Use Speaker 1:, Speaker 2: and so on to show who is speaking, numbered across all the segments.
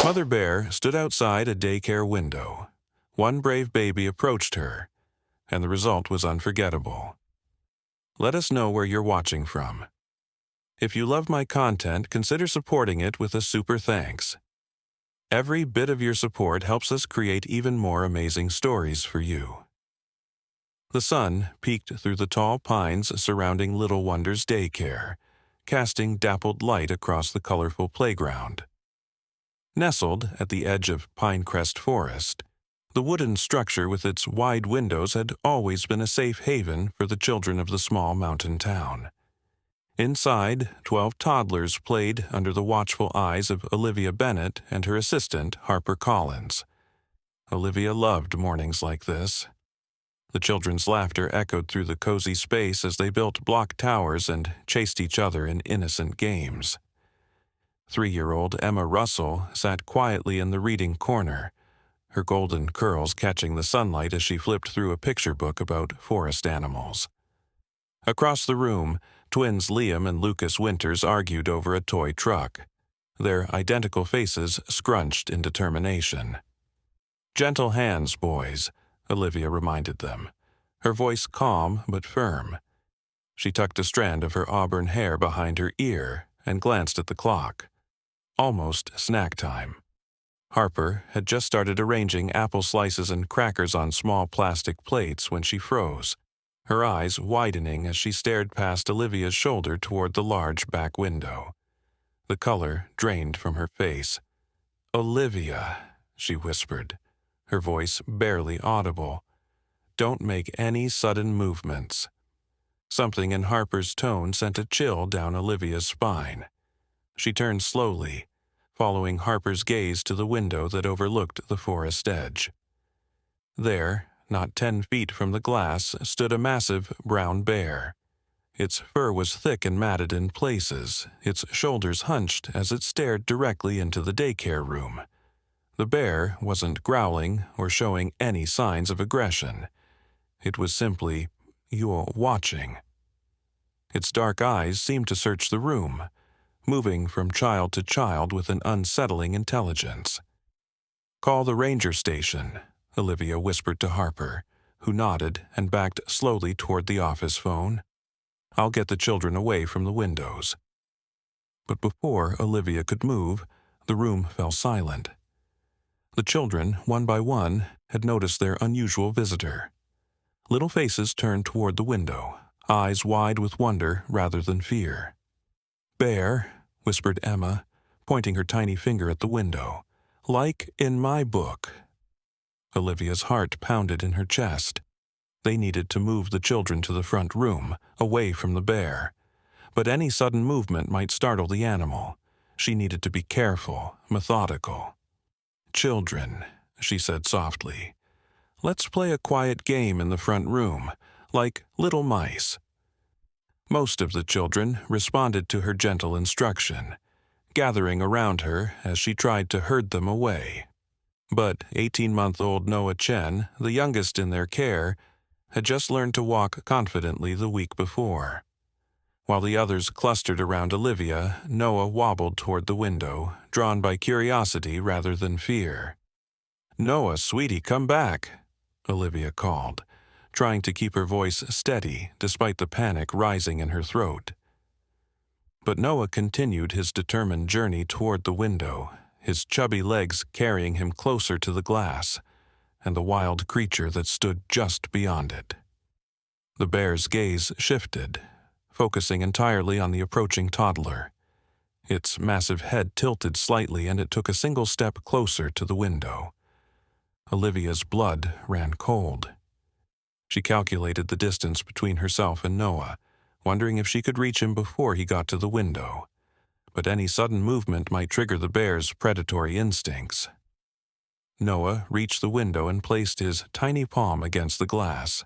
Speaker 1: Mother Bear stood outside a daycare window. One brave baby approached her, and the result was unforgettable. Let us know where you're watching from. If you love my content, consider supporting it with a super thanks. Every bit of your support helps us create even more amazing stories for you. The sun peeked through the tall pines surrounding Little Wonder's daycare, casting dappled light across the colorful playground. Nestled at the edge of Pinecrest Forest, the wooden structure with its wide windows had always been a safe haven for the children of the small mountain town. Inside, 12 toddlers played under the watchful eyes of Olivia Bennett and her assistant, Harper Collins. Olivia loved mornings like this. The children's laughter echoed through the cozy space as they built block towers and chased each other in innocent games. 3-year-old Emma Russell sat quietly in the reading corner, her golden curls catching the sunlight as she flipped through a picture book about forest animals. Across the room, twins Liam and Lucas Winters argued over a toy truck, their identical faces scrunched in determination. "Gentle hands, boys," Olivia reminded them, her voice calm but firm. She tucked a strand of her auburn hair behind her ear and glanced at the clock. Almost snack time. Harper had just started arranging apple slices and crackers on small plastic plates when she froze, her eyes widening as she stared past Olivia's shoulder toward the large back window. The color drained from her face. "Olivia," she whispered, her voice barely audible. "Don't make any sudden movements." Something in Harper's tone sent a chill down Olivia's spine. She turned slowly, following Harper's gaze to the window that overlooked the forest edge. There, not 10 feet from the glass, stood a massive brown bear. Its fur was thick and matted in places, its shoulders hunched as it stared directly into the daycare room. The bear wasn't growling or showing any signs of aggression. It was simply, "You're watching." Its dark eyes seemed to search the room, moving from child to child with an unsettling intelligence. "Call the ranger station," Olivia whispered to Harper, who nodded and backed slowly toward the office phone. "I'll get the children away from the windows." But before Olivia could move, the room fell silent. The children, one by one, had noticed their unusual visitor. Little faces turned toward the window, eyes wide with wonder rather than fear. "Bear," whispered Emma, pointing her tiny finger at the window, "like in my book." Olivia's heart pounded in her chest. They needed to move the children to the front room, away from the bear. But any sudden movement might startle the animal. She needed to be careful, methodical. "Children," she said softly, "let's play a quiet game in the front room, like little mice." Most of the children responded to her gentle instruction, gathering around her as she tried to herd them away. But 18-month-old Noah Chen, the youngest in their care, had just learned to walk confidently the week before. While the others clustered around Olivia, Noah wobbled toward the window, drawn by curiosity rather than fear. "Noah, sweetie, come back," Olivia called, trying to keep her voice steady despite the panic rising in her throat. But Noah continued his determined journey toward the window, his chubby legs carrying him closer to the glass and the wild creature that stood just beyond it. The bear's gaze shifted, focusing entirely on the approaching toddler. Its massive head tilted slightly and it took a single step closer to the window. Olivia's blood ran cold. She calculated the distance between herself and Noah, wondering if she could reach him before he got to the window. But any sudden movement might trigger the bear's predatory instincts. Noah reached the window and placed his tiny palm against the glass.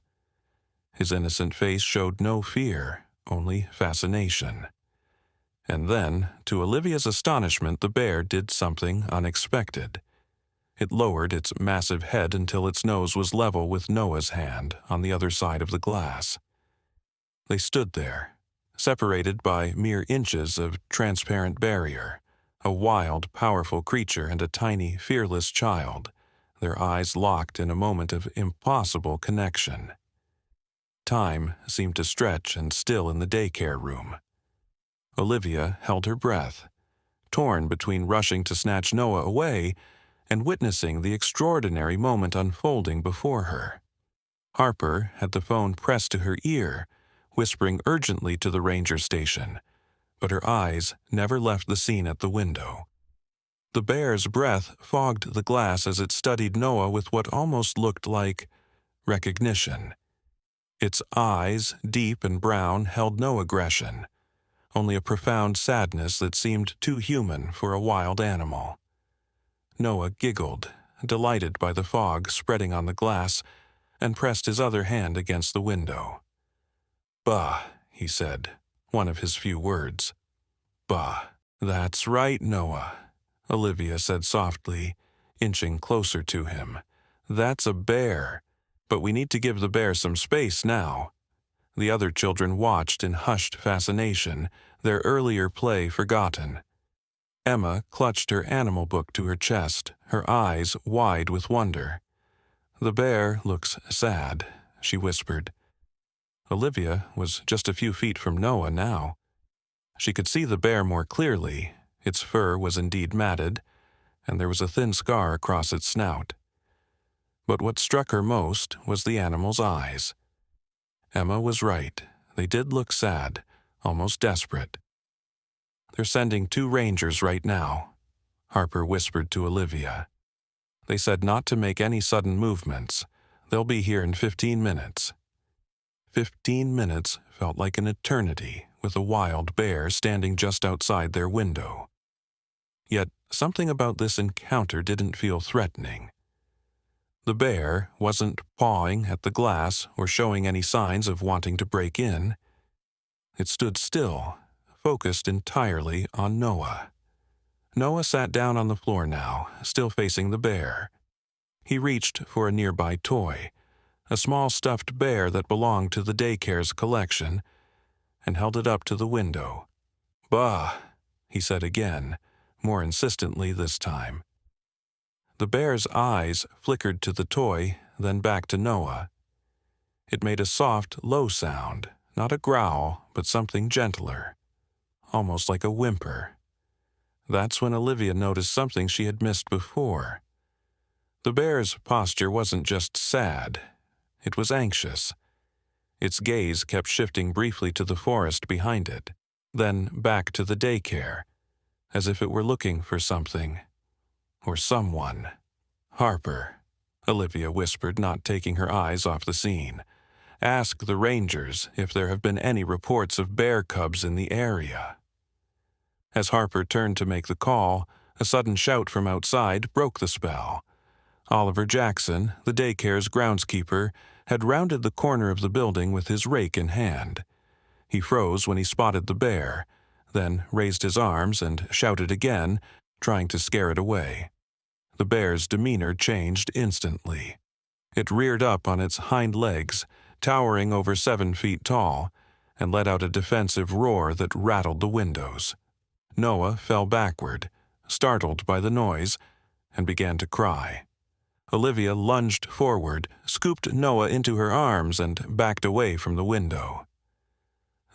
Speaker 1: His innocent face showed no fear, only fascination. And then, to Olivia's astonishment, the bear did something unexpected. It lowered its massive head until its nose was level with Noah's hand on the other side of the glass. They stood there, separated by mere inches of transparent barrier, A wild, powerful creature and a tiny, fearless child, their eyes locked in a moment of impossible connection. Time seemed to stretch and still in the daycare room. Olivia held her breath, torn between rushing to snatch Noah away and witnessing the extraordinary moment unfolding before her. Harper had the phone pressed to her ear, whispering urgently to the ranger station, but her eyes never left the scene at the window. The bear's breath fogged the glass as it studied Noah with what almost looked like recognition. Its eyes, deep and brown, held no aggression, only a profound sadness that seemed too human for a wild animal. Noah giggled, delighted by the fog spreading on the glass, and pressed his other hand against the window. "Bah," he said, one of his few words. "Bah." "That's right, Noah," Olivia said softly, inching closer to him. "That's a bear, but we need to give the bear some space now." The other children watched in hushed fascination, their earlier play forgotten. Emma clutched her animal book to her chest, her eyes wide with wonder. "The bear looks sad," she whispered. Olivia was just a few feet from Noah now. She could see the bear more clearly. Its fur was indeed matted, and there was a thin scar across its snout. But what struck her most was the animal's eyes. Emma was right. They did look sad, almost desperate. "They're sending 2 rangers right now," Harper whispered to Olivia. "They said not to make any sudden movements. They'll be here in 15 minutes. 15 minutes felt like an eternity, with a wild bear standing just outside their window. Yet something about this encounter didn't feel threatening. The bear wasn't pawing at the glass or showing any signs of wanting to break in. It stood still, focused entirely on Noah. Noah sat down on the floor now, still facing the bear. He reached for a nearby toy, a small stuffed bear that belonged to the daycare's collection, and held it up to the window. "Bah," he said again, more insistently this time. The bear's eyes flickered to the toy, then back to Noah. It made a soft, low sound, not a growl, but something gentler, almost like a whimper. That's when Olivia noticed something she had missed before. The bear's posture wasn't just sad, it was anxious. Its gaze kept shifting briefly to the forest behind it, then back to the daycare, as if it were looking for something, or someone. "Harper," Olivia whispered, not taking her eyes off the scene. "Ask the rangers if there have been any reports of bear cubs in the area." As Harper turned to make the call, a sudden shout from outside broke the spell. Oliver Jackson, the daycare's groundskeeper, had rounded the corner of the building with his rake in hand. He froze when he spotted the bear, then raised his arms and shouted again, trying to scare it away. The bear's demeanor changed instantly. It reared up on its hind legs, towering over 7 feet tall, and let out a defensive roar that rattled the windows. Noah fell backward, startled by the noise, and began to cry. Olivia lunged forward, scooped Noah into her arms, and backed away from the window.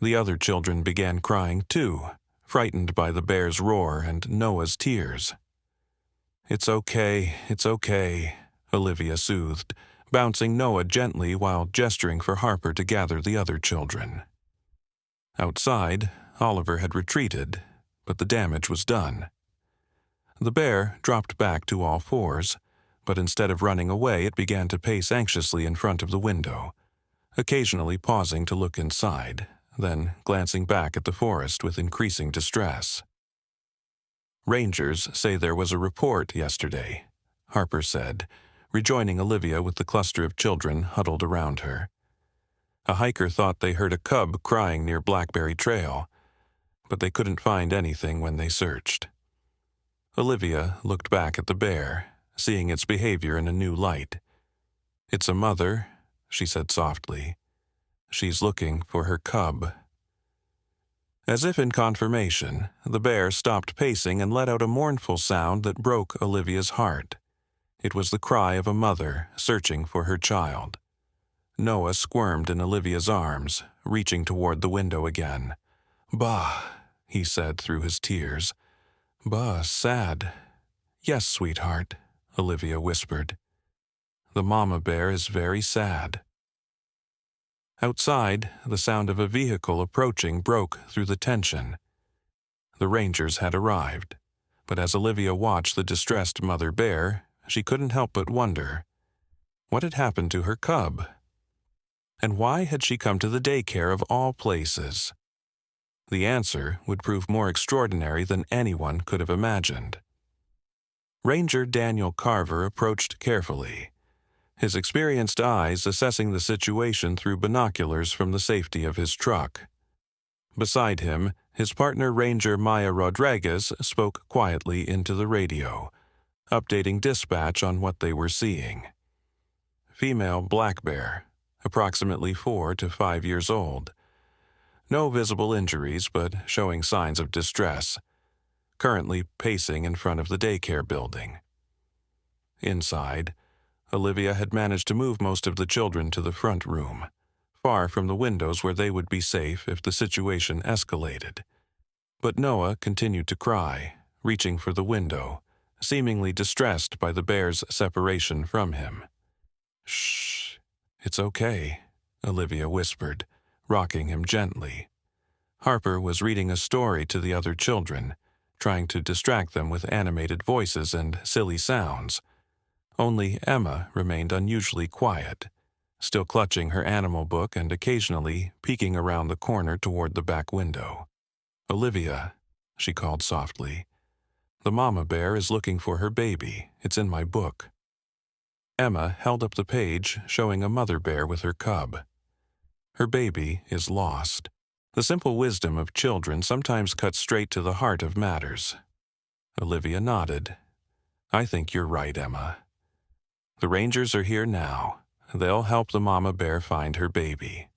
Speaker 1: The other children began crying too, frightened by the bear's roar and Noah's tears. It's okay," Olivia soothed, bouncing Noah gently while gesturing for Harper to gather the other children. Outside, Oliver had retreated, but the damage was done. The bear dropped back to all fours, but instead of running away, it began to pace anxiously in front of the window, occasionally pausing to look inside, then glancing back at the forest with increasing distress. "Rangers say there was a report yesterday," Harper said, rejoining Olivia with the cluster of children huddled around her. "A hiker thought they heard a cub crying near Blackberry Trail, but they couldn't find anything when they searched." Olivia looked back at the bear, seeing its behavior in a new light. "It's a mother," she said softly. "She's looking for her cub." As if in confirmation, the bear stopped pacing and let out a mournful sound that broke Olivia's heart. It was the cry of a mother searching for her child. Noah squirmed in Olivia's arms, reaching toward the window again. "Bah," he said through his tears. "Bah, sad." "Yes, sweetheart," Olivia whispered. "The mama bear is very sad." Outside, the sound of a vehicle approaching broke through the tension. The rangers had arrived, but as Olivia watched the distressed mother bear, she couldn't help but wonder, what had happened to her cub? And why had she come to the daycare of all places? The answer would prove more extraordinary than anyone could have imagined. Ranger Daniel Carver approached carefully, his experienced eyes assessing the situation through binoculars from the safety of his truck. Beside him, his partner Ranger Maya Rodriguez spoke quietly into the radio, updating dispatch on what they were seeing. Female black bear, approximately 4 to 5 years old. No visible injuries, but showing signs of distress. Currently pacing in front of the daycare building. Inside, Olivia had managed to move most of the children to the front room, far from the windows where they would be safe if the situation escalated. But Noah continued to cry, reaching for the window, seemingly distressed by the bear's separation from him. "Shh, it's okay," Olivia whispered, rocking him gently. Harper was reading a story to the other children, trying to distract them with animated voices and silly sounds. Only Emma remained unusually quiet, still clutching her animal book and occasionally peeking around the corner toward the back window. "Olivia," she called softly, "the mama bear is looking for her baby. It's in my book." Emma held up the page showing a mother bear with her cub. Her baby is lost. The simple wisdom of children sometimes cuts straight to the heart of matters. Olivia nodded. "I think you're right, Emma. The rangers are here now. They'll help the mama bear find her baby."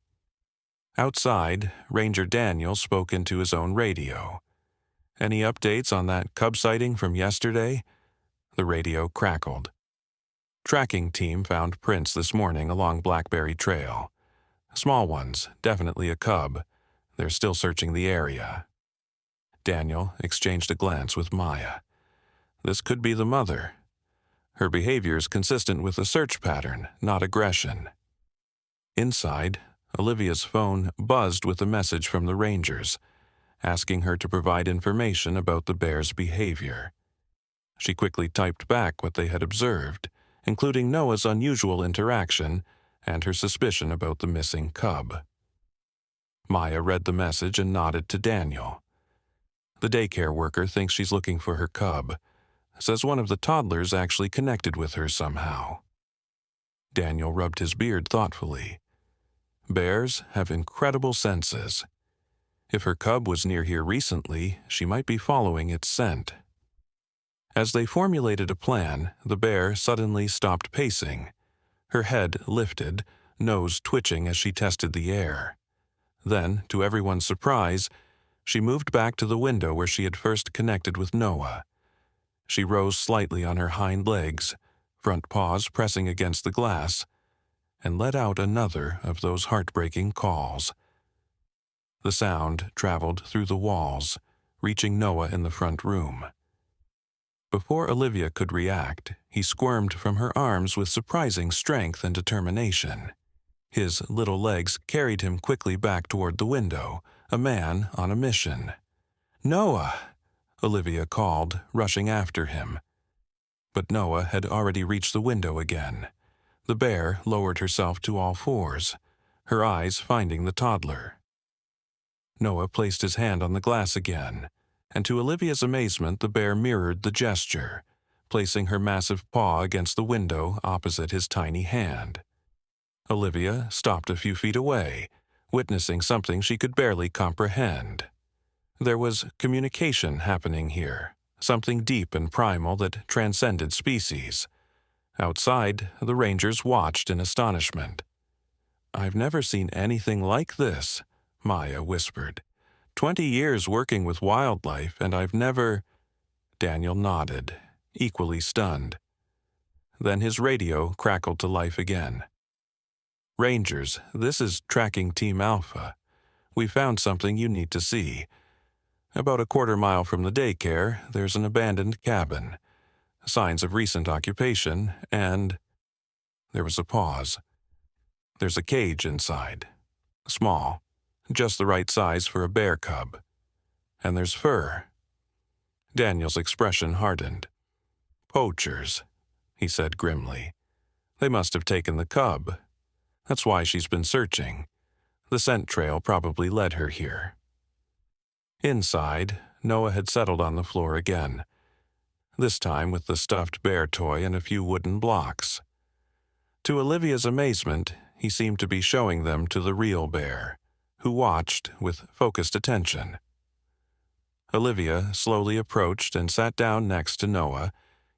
Speaker 1: Outside, Ranger Daniel spoke into his own radio. "Any updates on that cub sighting from yesterday?" The radio crackled. "Tracking team found prints this morning along Blackberry Trail. Small ones, definitely a cub. They're still searching the area." Daniel exchanged a glance with Maya. "This could be the mother. Her behavior is consistent with the search pattern, not aggression." Inside, Olivia's phone buzzed with a message from the rangers, asking her to provide information about the bear's behavior. She quickly typed back what they had observed, including Noah's unusual interaction and her suspicion about the missing cub. Maya read the message and nodded to Daniel. "The daycare worker thinks she's looking for her cub. Says one of the toddlers actually connected with her somehow." Daniel rubbed his beard thoughtfully. Bears have incredible senses. If her cub was near here recently, she might be following its scent. As they formulated a plan, the bear suddenly stopped pacing. Her head lifted, nose twitching as she tested the air. Then, to everyone's surprise, she moved back to the window where she had first connected with Noah. She rose slightly on her hind legs, front paws pressing against the glass, and let out another of those heartbreaking calls. The sound traveled through the walls, reaching Noah in the front room. Before Olivia could react, he squirmed from her arms with surprising strength and determination. His little legs carried him quickly back toward the window, a man on a mission. "Noah!" Olivia called, rushing after him. But Noah had already reached the window again. The bear lowered herself to all fours, her eyes finding the toddler. Noah placed his hand on the glass again, and to Olivia's amazement the bear mirrored the gesture, placing her massive paw against the window opposite his tiny hand. Olivia stopped a few feet away, witnessing something she could barely comprehend. There was communication happening here, something deep and primal that transcended species. Outside, the rangers watched in astonishment. "I've never seen anything like this," Maya whispered. 20 years working with wildlife, and I've never—" Daniel nodded, equally stunned. Then his radio crackled to life again. "Rangers, this is Tracking Team Alpha. We found something you need to see. About a quarter-mile from the daycare, there's an abandoned cabin. Signs of recent occupation, and—" There was a pause. "There's a cage inside. Small, just the right size for a bear cub. And there's fur." Daniel's expression hardened. "Poachers," he said grimly. "They must have taken the cub. That's why she's been searching. The scent trail probably led her here." Inside, Noah had settled on the floor again, this time with the stuffed bear toy and a few wooden blocks. To Olivia's amazement, he seemed to be showing them to the real bear, who watched with focused attention. Olivia slowly approached and sat down next to Noah,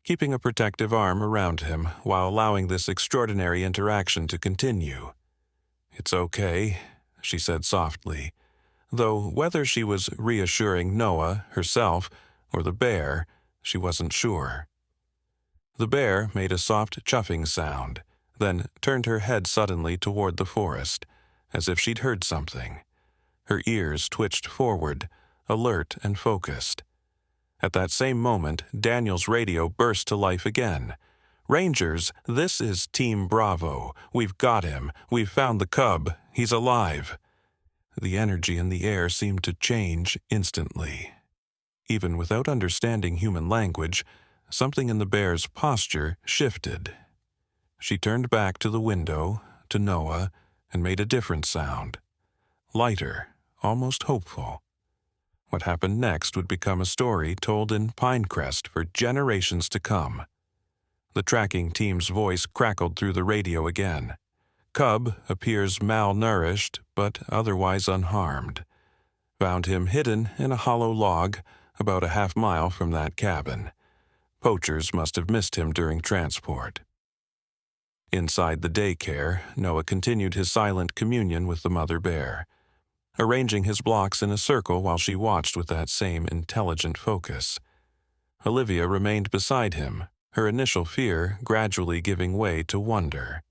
Speaker 1: keeping a protective arm around him while allowing this extraordinary interaction to continue. "It's okay," she said softly, though whether she was reassuring Noah, herself, or the bear, she wasn't sure. The bear made a soft chuffing sound, then turned her head suddenly toward the forest, as if she'd heard something. Her ears twitched forward, alert and focused. At that same moment, Daniel's radio burst to life again. "Rangers, this is Team Bravo. We've got him. We've found the cub. He's alive." The energy in the air seemed to change instantly. Even without understanding human language, something in the bear's posture shifted. She turned back to the window, to Noah, and made a different sound. Lighter, almost hopeful. What happened next would become a story told in Pinecrest for generations to come. The tracking team's voice crackled through the radio again. "Cub appears malnourished, but otherwise unharmed. Found him hidden in a hollow log about a half-mile from that cabin. Poachers must have missed him during transport." Inside the daycare, Noah continued his silent communion with the mother bear, arranging his blocks in a circle while she watched with that same intelligent focus. Olivia remained beside him, her initial fear gradually giving way to wonder.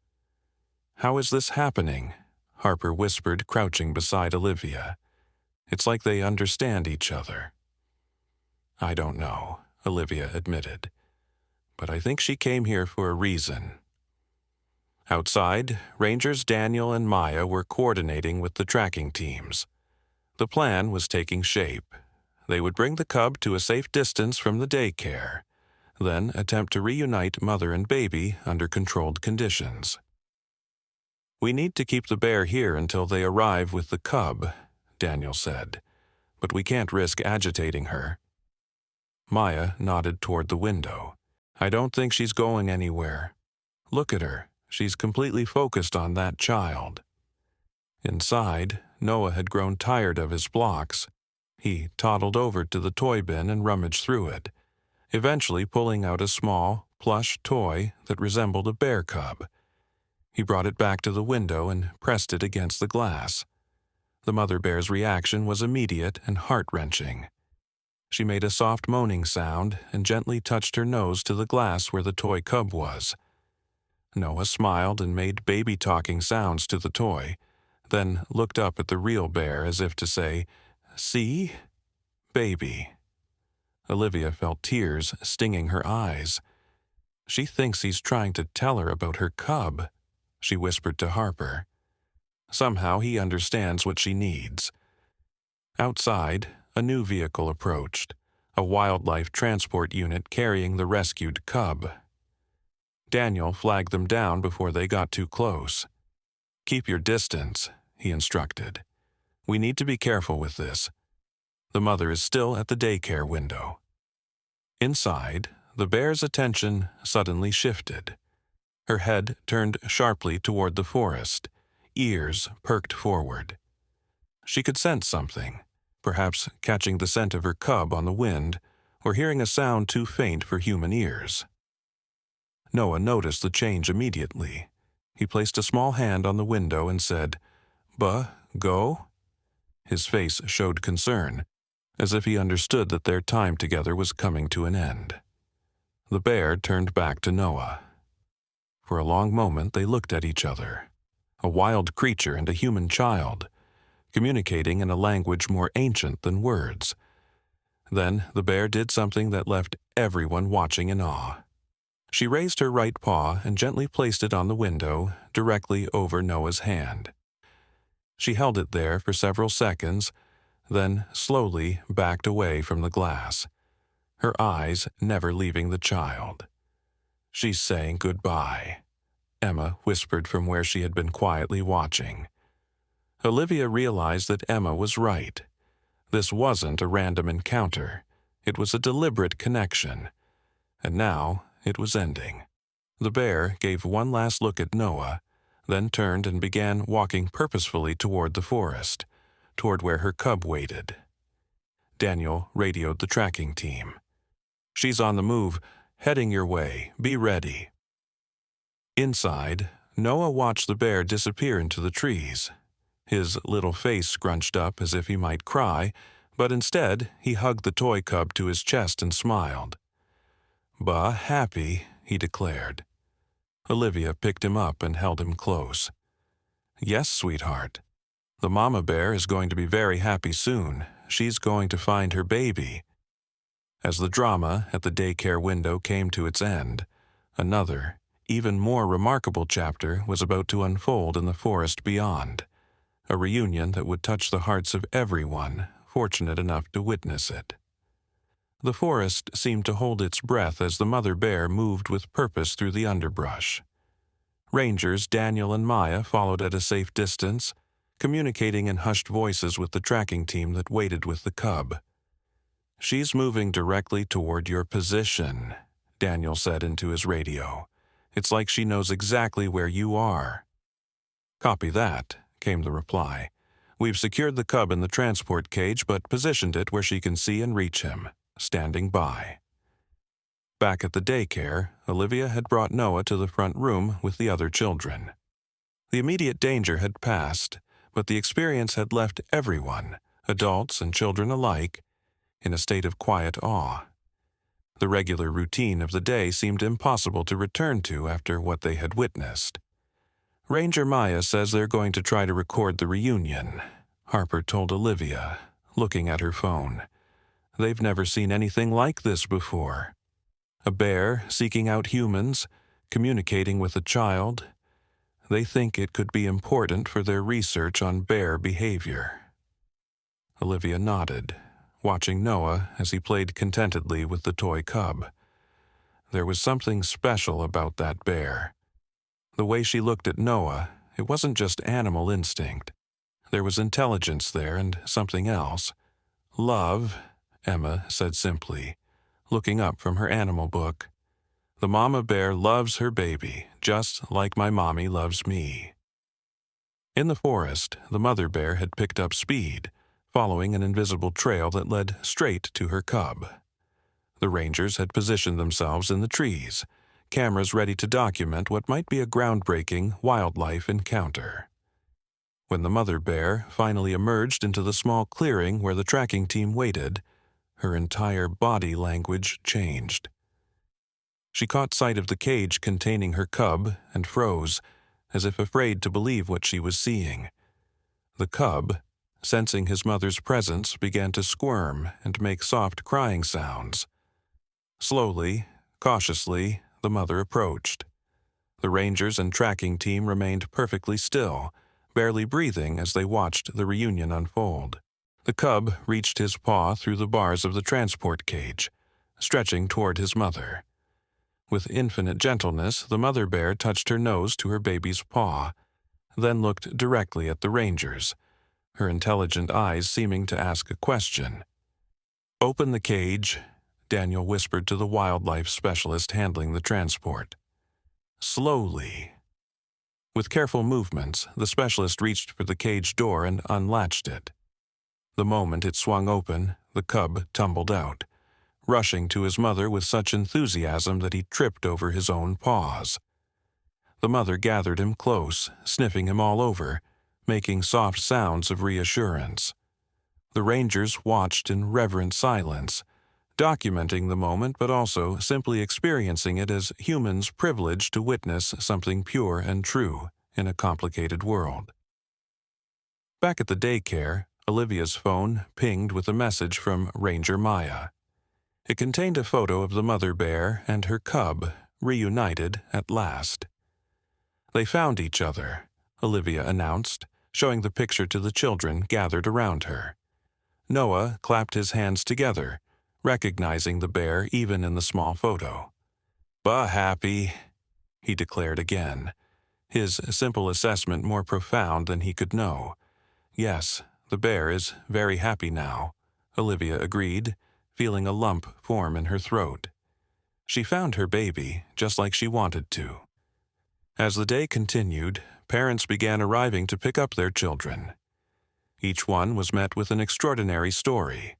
Speaker 1: "How is this happening?" Harper whispered, crouching beside Olivia. "It's like they understand each other." "I don't know," Olivia admitted. "But I think she came here for a reason." Outside, Rangers Daniel and Maya were coordinating with the tracking teams. The plan was taking shape. They would bring the cub to a safe distance from the daycare, then attempt to reunite mother and baby under controlled conditions. "We need to keep the bear here until they arrive with the cub," Daniel said, "but we can't risk agitating her." Maya nodded toward the window. "I don't think she's going anywhere. Look at her. She's completely focused on that child." Inside, Noah had grown tired of his blocks. He toddled over to the toy bin and rummaged through it, eventually pulling out a small, plush toy that resembled a bear cub. He brought it back to the window and pressed it against the glass. The mother bear's reaction was immediate and heart-wrenching. She made a soft moaning sound and gently touched her nose to the glass where the toy cub was. Noah smiled and made baby-talking sounds to the toy, then looked up at the real bear as if to say, "See? Baby." Olivia felt tears stinging her eyes. "She thinks he's trying to tell her about her cub," she whispered to Harper. "Somehow he understands what she needs." Outside, a new vehicle approached, a wildlife transport unit carrying the rescued cub. Daniel flagged them down before they got too close. "Keep your distance," he instructed. "We need to be careful with this. The mother is still at the daycare window." Inside, the bear's attention suddenly shifted. Her head turned sharply toward the forest, ears perked forward. She could sense something, perhaps catching the scent of her cub on the wind or hearing a sound too faint for human ears. Noah noticed the change immediately. He placed a small hand on the window and said, "Go?" His face showed concern, as if he understood that their time together was coming to an end. The bear turned back to Noah. For a long moment they looked at each other, a wild creature and a human child, communicating in a language more ancient than words. Then the bear did something that left everyone watching in awe. She raised her right paw and gently placed it on the window, directly over Noah's hand. She held it there for several seconds, then slowly backed away from the glass, her eyes never leaving the child. "She's saying goodbye," Emma whispered from where she had been quietly watching. Olivia realized that Emma was right. This wasn't a random encounter. It was a deliberate connection. And now it was ending. The bear gave one last look at Noah, then turned and began walking purposefully toward the forest, toward where her cub waited. Daniel radioed the tracking team. "She's on the move, heading your way. Be ready." Inside, Noah watched the bear disappear into the trees. His little face scrunched up as if he might cry, but instead he hugged the toy cub to his chest and smiled. "Bah, happy," he declared. Olivia picked him up and held him close. "Yes, sweetheart. The mama bear is going to be very happy soon. She's going to find her baby." As the drama at the daycare window came to its end, another, even more remarkable chapter was about to unfold in the forest beyond, a reunion that would touch the hearts of everyone fortunate enough to witness it. The forest seemed to hold its breath as the mother bear moved with purpose through the underbrush. Rangers Daniel and Maya followed at a safe distance, communicating in hushed voices with the tracking team that waited with the cub. "She's moving directly toward your position," Daniel said into his radio. "It's like she knows exactly where you are." "Copy that," came the reply. "We've secured the cub in the transport cage but positioned it where she can see and reach him. Standing by." Back at the daycare, Olivia had brought Noah to the front room with the other children. The immediate danger had passed, but the experience had left everyone, adults and children alike, in a state of quiet awe. The regular routine of the day seemed impossible to return to after what they had witnessed. "Ranger Maya says they're going to try to record the reunion," Harper told Olivia, looking at her phone. "They've never seen anything like this before. A bear seeking out humans, communicating with a child. They think it could be important for their research on bear behavior." Olivia nodded, watching Noah as he played contentedly with the toy cub. There was something special about that bear. The way she looked at Noah, it wasn't just animal instinct. There was intelligence there and something else. "Love," Emma said simply, looking up from her animal book. "The mama bear loves her baby, just like my mommy loves me." In the forest, the mother bear had picked up speed, following an invisible trail that led straight to her cub. The rangers had positioned themselves in the trees, cameras ready to document what might be a groundbreaking wildlife encounter. When the mother bear finally emerged into the small clearing where the tracking team waited, her entire body language changed. She caught sight of the cage containing her cub and froze, as if afraid to believe what she was seeing. The cub, sensing his mother's presence, began to squirm and make soft crying sounds. Slowly, cautiously, the mother approached. The rangers and tracking team remained perfectly still, barely breathing as they watched the reunion unfold. The cub reached his paw through the bars of the transport cage, stretching toward his mother. With infinite gentleness, the mother bear touched her nose to her baby's paw, then looked directly at the rangers, her intelligent eyes seeming to ask a question. "Open the cage," Daniel whispered to the wildlife specialist handling the transport. "Slowly." With careful movements, the specialist reached for the cage door and unlatched it. The moment it swung open, the cub tumbled out, rushing to his mother with such enthusiasm that he tripped over his own paws. The mother gathered him close, sniffing him all over, making soft sounds of reassurance. The rangers watched in reverent silence, documenting the moment but also simply experiencing it as humans privileged to witness something pure and true in a complicated world. Back at the daycare, Olivia's phone pinged with a message from Ranger Maya. It contained a photo of the mother bear and her cub, reunited at last. "They found each other," Olivia announced, showing the picture to the children gathered around her. Noah clapped his hands together, recognizing the bear even in the small photo. "Bah happy," he declared again, his simple assessment more profound than he could know. "Yes, the bear is very happy now," Olivia agreed, feeling a lump form in her throat. She found her baby just like she wanted to. As the day continued, parents began arriving to pick up their children. Each one was met with an extraordinary story.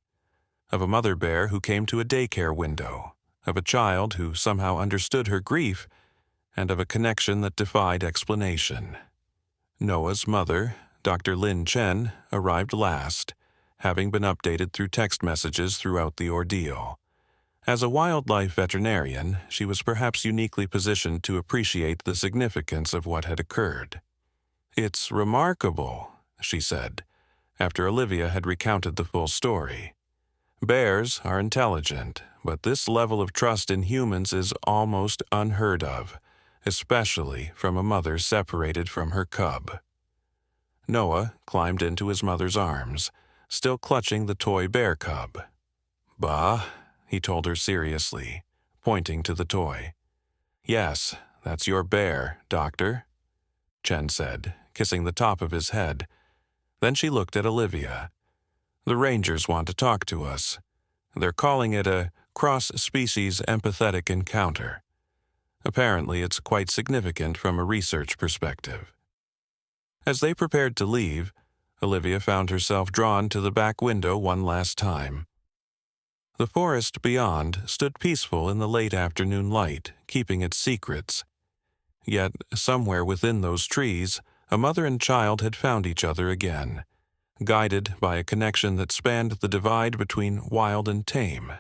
Speaker 1: Of a mother bear who came to a daycare window, of a child who somehow understood her grief, and of a connection that defied explanation. Noah's mother, Dr. Lin Chen, arrived last, having been updated through text messages throughout the ordeal. As a wildlife veterinarian, she was perhaps uniquely positioned to appreciate the significance of what had occurred. "It's remarkable," she said, after Olivia had recounted the full story. "Bears are intelligent, but this level of trust in humans is almost unheard of, especially from a mother separated from her cub." Noah climbed into his mother's arms, still clutching the toy bear cub. "Bah," he told her seriously, pointing to the toy. "Yes, that's your bear, Doctor," Chen said, kissing the top of his head. Then she looked at Olivia. "The rangers want to talk to us. They're calling it a cross-species empathetic encounter. Apparently, it's quite significant from a research perspective." As they prepared to leave, Olivia found herself drawn to the back window one last time. The forest beyond stood peaceful in the late afternoon light, keeping its secrets. Yet, somewhere within those trees, a mother and child had found each other again, guided by a connection that spanned the divide between wild and tame,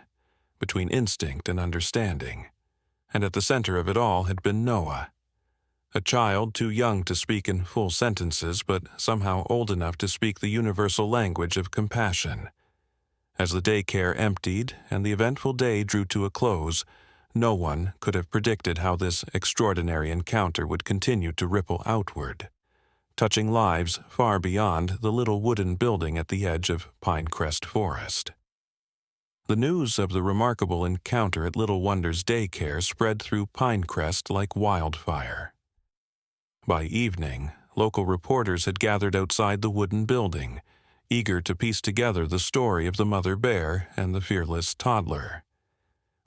Speaker 1: between instinct and understanding. And at the center of it all had been Noah, a child too young to speak in full sentences, but somehow old enough to speak the universal language of compassion. As the daycare emptied and the eventful day drew to a close, no one could have predicted how this extraordinary encounter would continue to ripple outward, touching lives far beyond the little wooden building at the edge of Pinecrest Forest. The news of the remarkable encounter at Little Wonder's daycare spread through Pinecrest like wildfire. By evening, local reporters had gathered outside the wooden building, eager to piece together the story of the mother bear and the fearless toddler.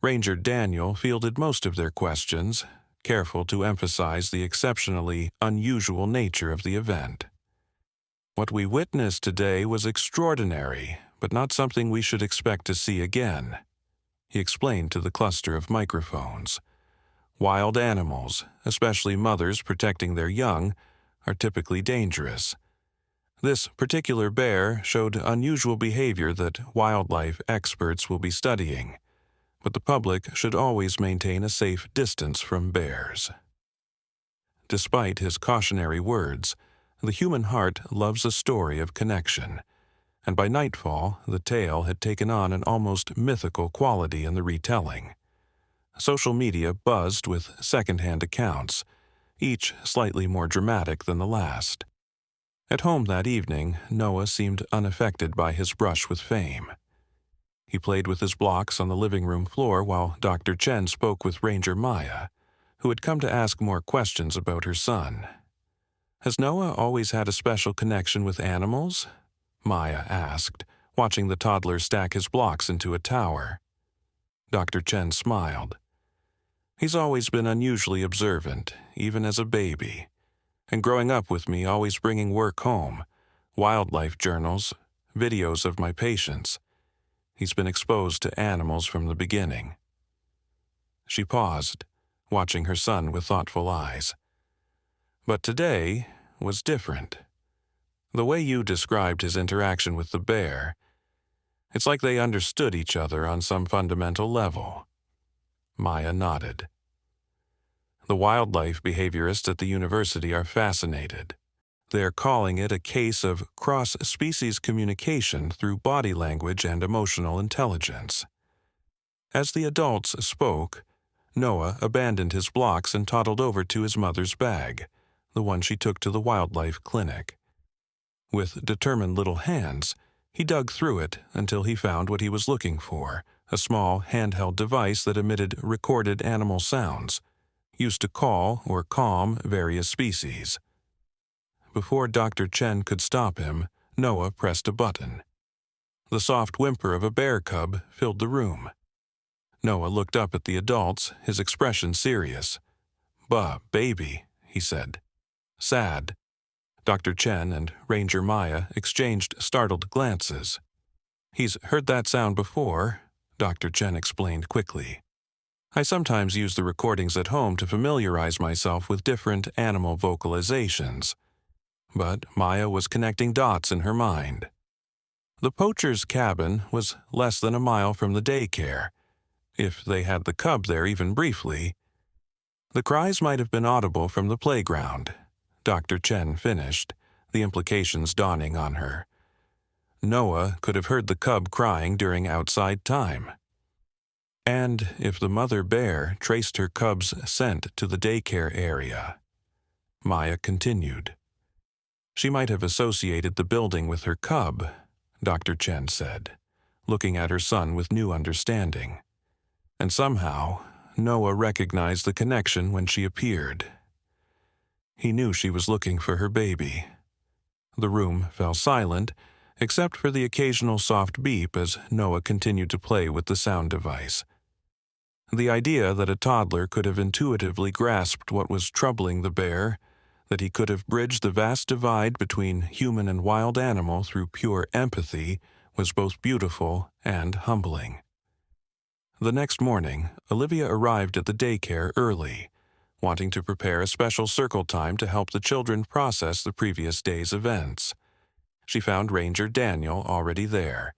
Speaker 1: Ranger Daniel fielded most of their questions, careful to emphasize the exceptionally unusual nature of the event. "What we witnessed today was extraordinary, but not something we should expect to see again," he explained to the cluster of microphones. "Wild animals, especially mothers protecting their young, are typically dangerous. This particular bear showed unusual behavior that wildlife experts will be studying, but the public should always maintain a safe distance from bears." Despite his cautionary words, the human heart loves a story of connection, and by nightfall the tale had taken on an almost mythical quality in the retelling. Social media buzzed with second-hand accounts, each slightly more dramatic than the last. At home that evening, Noah seemed unaffected by his brush with fame. He played with his blocks on the living room floor while Dr. Chen spoke with Ranger Maya, who had come to ask more questions about her son. "Has Noah always had a special connection with animals?" Maya asked, watching the toddler stack his blocks into a tower. Dr. Chen smiled. "He's always been unusually observant, even as a baby, and growing up with me always bringing work home, wildlife journals, videos of my patients. He's been exposed to animals from the beginning." She paused, watching her son with thoughtful eyes. "But today was different. The way you described his interaction with the bear, It's like they understood each other on some fundamental level. Maya nodded. The wildlife behaviorists at the university are fascinated. They're calling it a case of cross-species communication through body language and emotional intelligence. As the adults spoke, Noah abandoned his blocks and toddled over to his mother's bag, the one she took to the wildlife clinic. With determined little hands, he dug through it until he found what he was looking for, a small handheld device that emitted recorded animal sounds, used to call or calm various species. Before Dr. Chen could stop him, Noah pressed a button. The soft whimper of a bear cub filled the room. Noah looked up at the adults, his expression serious. Baby," he said. Sad. Dr. Chen and Ranger Maya exchanged startled glances. "He's heard that sound before," Dr. Chen explained quickly. "I sometimes use the recordings at home to familiarize myself with different animal vocalizations." But Maya was connecting dots in her mind. The poacher's cabin was less than a mile from the daycare. If they had the cub there even briefly, the cries might have been audible from the playground. Dr. Chen finished, the implications dawning on her. Noah could have heard the cub crying during outside time. And if the mother bear traced her cub's scent to the daycare area, Maya continued. She might have associated the building with her cub, Dr. Chen said, looking at her son with new understanding. And somehow, Noah recognized the connection when she appeared. He knew she was looking for her baby. The room fell silent, except for the occasional soft beep as Noah continued to play with the sound device. The idea that a toddler could have intuitively grasped what was troubling the bear, that he could have bridged the vast divide between human and wild animal through pure empathy, was both beautiful and humbling. The next morning, Olivia arrived at the daycare early, wanting to prepare a special circle time to help the children process the previous day's events. She found Ranger Daniel already there,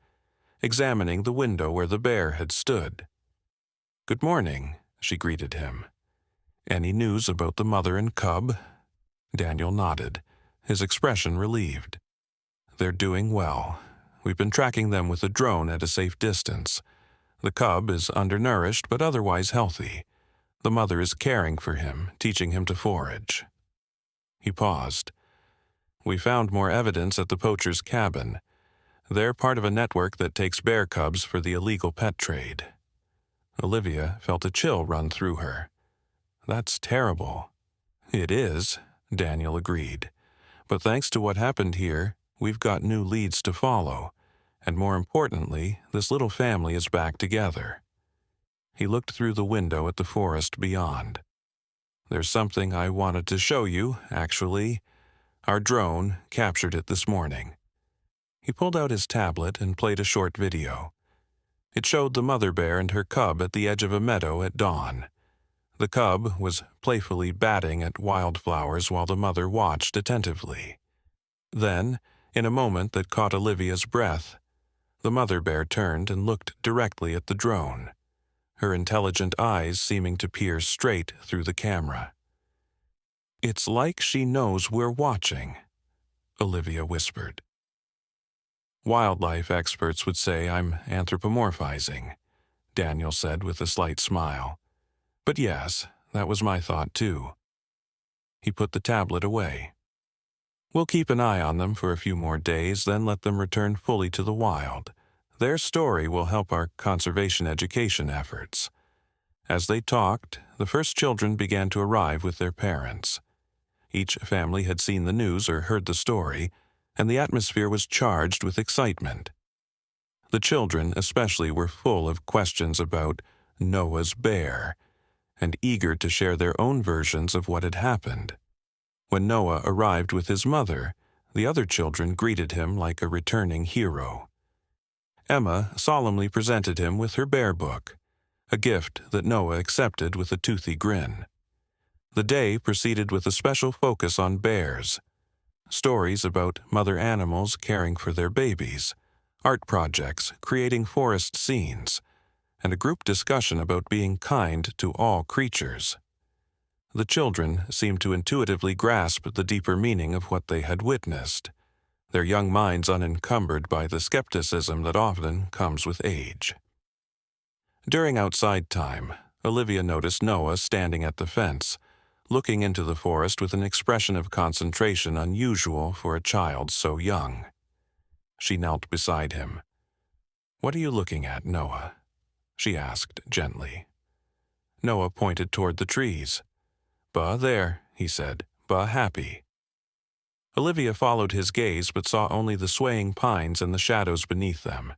Speaker 1: examining the window where the bear had stood. "Good morning," she greeted him. "Any news about the mother and cub?" Daniel nodded, his expression relieved. "They're doing well. We've been tracking them with a drone at a safe distance. The cub is undernourished but otherwise healthy. The mother is caring for him, teaching him to forage." He paused. "We found more evidence at the poacher's cabin. They're part of a network that takes bear cubs for the illegal pet trade." Olivia felt a chill run through her. "That's terrible." "It is," Daniel agreed. "But thanks to what happened here, we've got new leads to follow. And more importantly, this little family is back together." He looked through the window at the forest beyond. "There's something I wanted to show you, actually. Our drone captured it this morning." He pulled out his tablet and played a short video. It showed the mother bear and her cub at the edge of a meadow at dawn. The cub was playfully batting at wildflowers while the mother watched attentively. Then, in a moment that caught Olivia's breath, the mother bear turned and looked directly at the drone, her intelligent eyes seeming to peer straight through the camera. "It's like she knows we're watching," Olivia whispered. "Wildlife experts would say I'm anthropomorphizing," Daniel said with a slight smile. "But yes, that was my thought too." He put the tablet away. "We'll keep an eye on them for a few more days, then let them return fully to the wild. Their story will help our conservation education efforts." As they talked, the first children began to arrive with their parents. Each family had seen the news or heard the story, and the atmosphere was charged with excitement. The children especially were full of questions about Noah's bear, and eager to share their own versions of what had happened. When Noah arrived with his mother, the other children greeted him like a returning hero. Emma solemnly presented him with her bear book, a gift that Noah accepted with a toothy grin. The day proceeded with a special focus on bears, stories about mother animals caring for their babies, art projects creating forest scenes, and a group discussion about being kind to all creatures. The children seemed to intuitively grasp the deeper meaning of what they had witnessed, their young minds unencumbered by the skepticism that often comes with age. During outside time, Olivia noticed Noah standing at the fence, looking into the forest with an expression of concentration unusual for a child so young. She knelt beside him. "What are you looking at, Noah?" she asked gently. Noah pointed toward the trees. "Bah there," he said, "bah happy." Olivia followed his gaze but saw only the swaying pines and the shadows beneath them.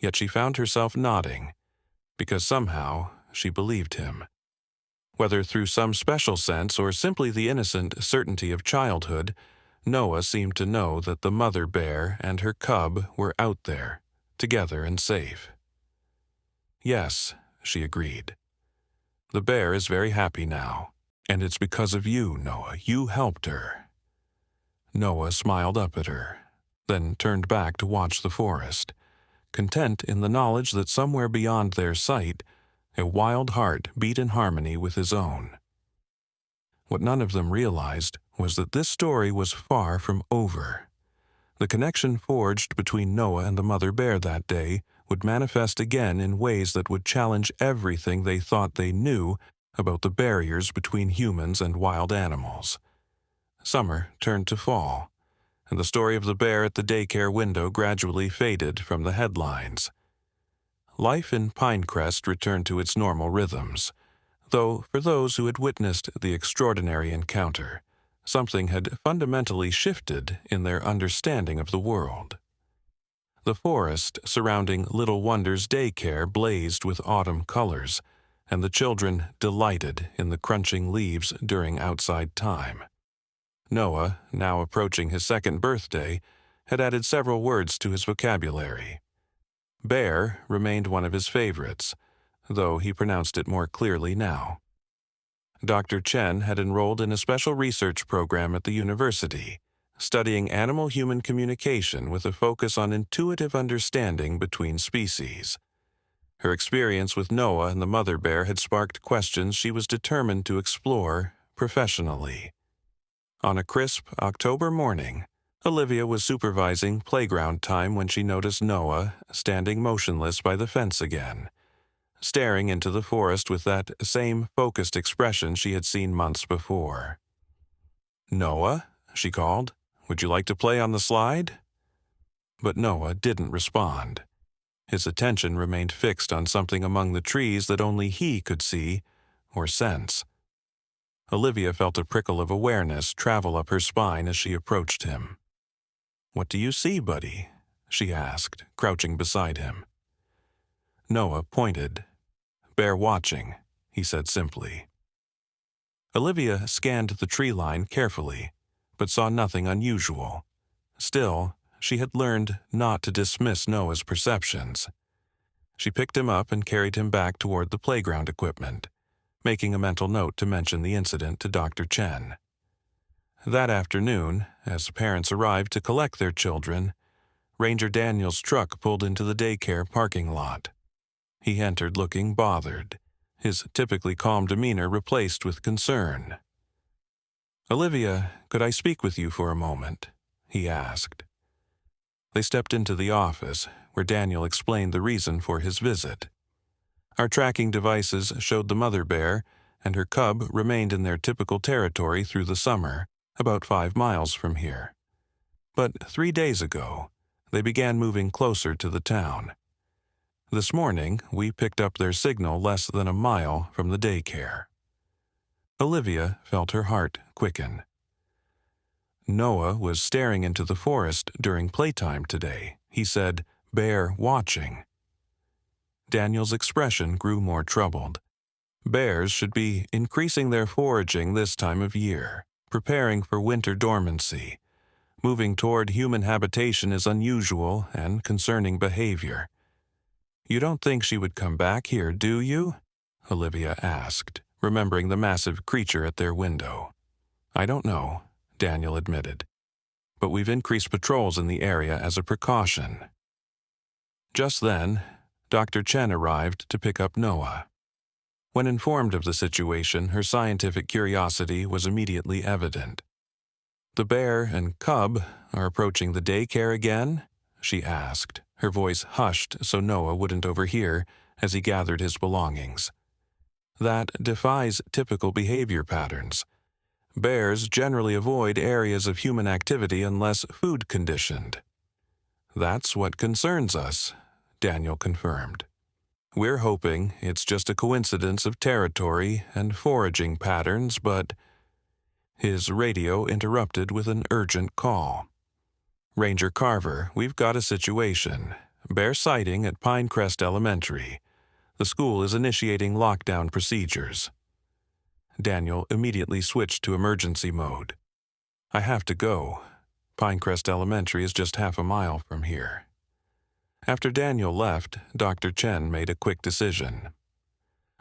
Speaker 1: Yet she found herself nodding, because somehow she believed him. Whether through some special sense or simply the innocent certainty of childhood, Noah seemed to know that the mother bear and her cub were out there, together and safe. "Yes," she agreed. "The bear is very happy now, and it's because of you, Noah. You helped her." Noah smiled up at her, then turned back to watch the forest, content in the knowledge that somewhere beyond their sight, a wild heart beat in harmony with his own. What none of them realized was that this story was far from over. The connection forged between Noah and the mother bear that day would manifest again in ways that would challenge everything they thought they knew about the barriers between humans and wild animals. Summer turned to fall, and the story of the bear at the daycare window gradually faded from the headlines. Life in Pinecrest returned to its normal rhythms, though for those who had witnessed the extraordinary encounter, something had fundamentally shifted in their understanding of the world. The forest surrounding Little Wonder's daycare blazed with autumn colors, and the children delighted in the crunching leaves during outside time. Noah, now approaching his second birthday, had added several words to his vocabulary. Bear remained one of his favorites, though he pronounced it more clearly now. Dr. Chen had enrolled in a special research program at the university, studying animal-human communication with a focus on intuitive understanding between species. Her experience with Noah and the mother bear had sparked questions she was determined to explore professionally. On a crisp October morning, Olivia was supervising playground time when she noticed Noah standing motionless by the fence again, staring into the forest with that same focused expression she had seen months before. "Noah," she called, "would you like to play on the slide?" But Noah didn't respond. His attention remained fixed on something among the trees that only he could see or sense. Olivia felt a prickle of awareness travel up her spine as she approached him. "What do you see, buddy?" she asked, crouching beside him. Noah pointed. "Bear watching," he said simply. Olivia scanned the tree line carefully, but saw nothing unusual. Still, she had learned not to dismiss Noah's perceptions. She picked him up and carried him back toward the playground equipment, making a mental note to mention the incident to Dr. Chen. That afternoon, as parents arrived to collect their children, Ranger Daniel's truck pulled into the daycare parking lot. He entered looking bothered, his typically calm demeanor replaced with concern. "Olivia, could I speak with you for a moment?" he asked. They stepped into the office, where Daniel explained the reason for his visit. Our tracking devices showed the mother bear and her cub remained in their typical territory through the summer, about 5 miles from here. But 3 days ago, they began moving closer to the town. This morning, we picked up their signal less than a mile from the daycare. Olivia felt her heart quicken. Noah was staring into the forest during playtime today. He said, "Bear watching." Daniel's expression grew more troubled. Bears should be increasing their foraging this time of year, preparing for winter dormancy. Moving toward human habitation is unusual and concerning behavior. "You don't think she would come back here, do you?" Olivia asked, remembering the massive creature at their window. "I don't know," Daniel admitted. "But we've increased patrols in the area as a precaution." Just then, Dr. Chen arrived to pick up Noah. When informed of the situation, her scientific curiosity was immediately evident. "The bear and cub are approaching the daycare again?" she asked, her voice hushed so Noah wouldn't overhear as he gathered his belongings. "That defies typical behavior patterns. Bears generally avoid areas of human activity unless food conditioned." "That's what concerns us," Daniel confirmed. "We're hoping it's just a coincidence of territory and foraging patterns, but—" His radio interrupted with an urgent call. "Ranger Carver, we've got a situation. Bear sighting at Pinecrest Elementary. The school is initiating lockdown procedures." Daniel immediately switched to emergency mode. "I have to go. Pinecrest Elementary is just half a mile from here." After Daniel left, Dr. Chen made a quick decision.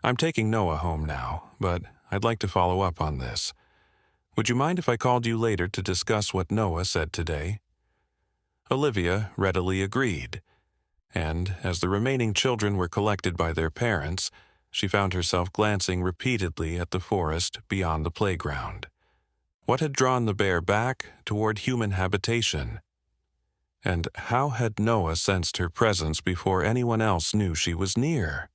Speaker 1: "I'm taking Noah home now, but I'd like to follow up on this. Would you mind if I called you later to discuss what Noah said today?" Olivia readily agreed, and as the remaining children were collected by their parents, she found herself glancing repeatedly at the forest beyond the playground. What had drawn the bear back toward human habitation? And how had Noah sensed her presence before anyone else knew she was near?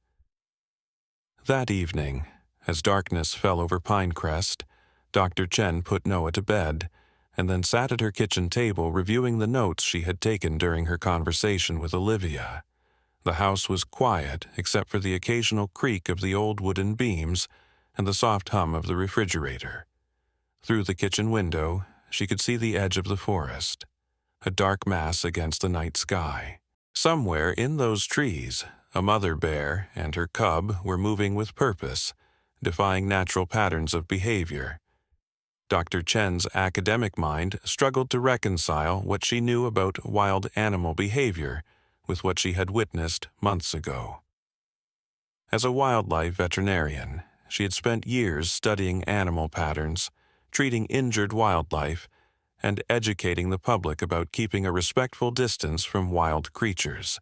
Speaker 1: That evening, as darkness fell over Pinecrest, Dr. Chen put Noah to bed and then sat at her kitchen table reviewing the notes she had taken during her conversation with Olivia. The house was quiet except for the occasional creak of the old wooden beams and the soft hum of the refrigerator. Through the kitchen window, she could see the edge of the forest, a dark mass against the night sky. Somewhere in those trees, a mother bear and her cub were moving with purpose, defying natural patterns of behavior. Dr. Chen's academic mind struggled to reconcile what she knew about wild animal behavior with what she had witnessed months ago. As a wildlife veterinarian, she had spent years studying animal patterns, treating injured wildlife, and educating the public about keeping a respectful distance from wild creatures.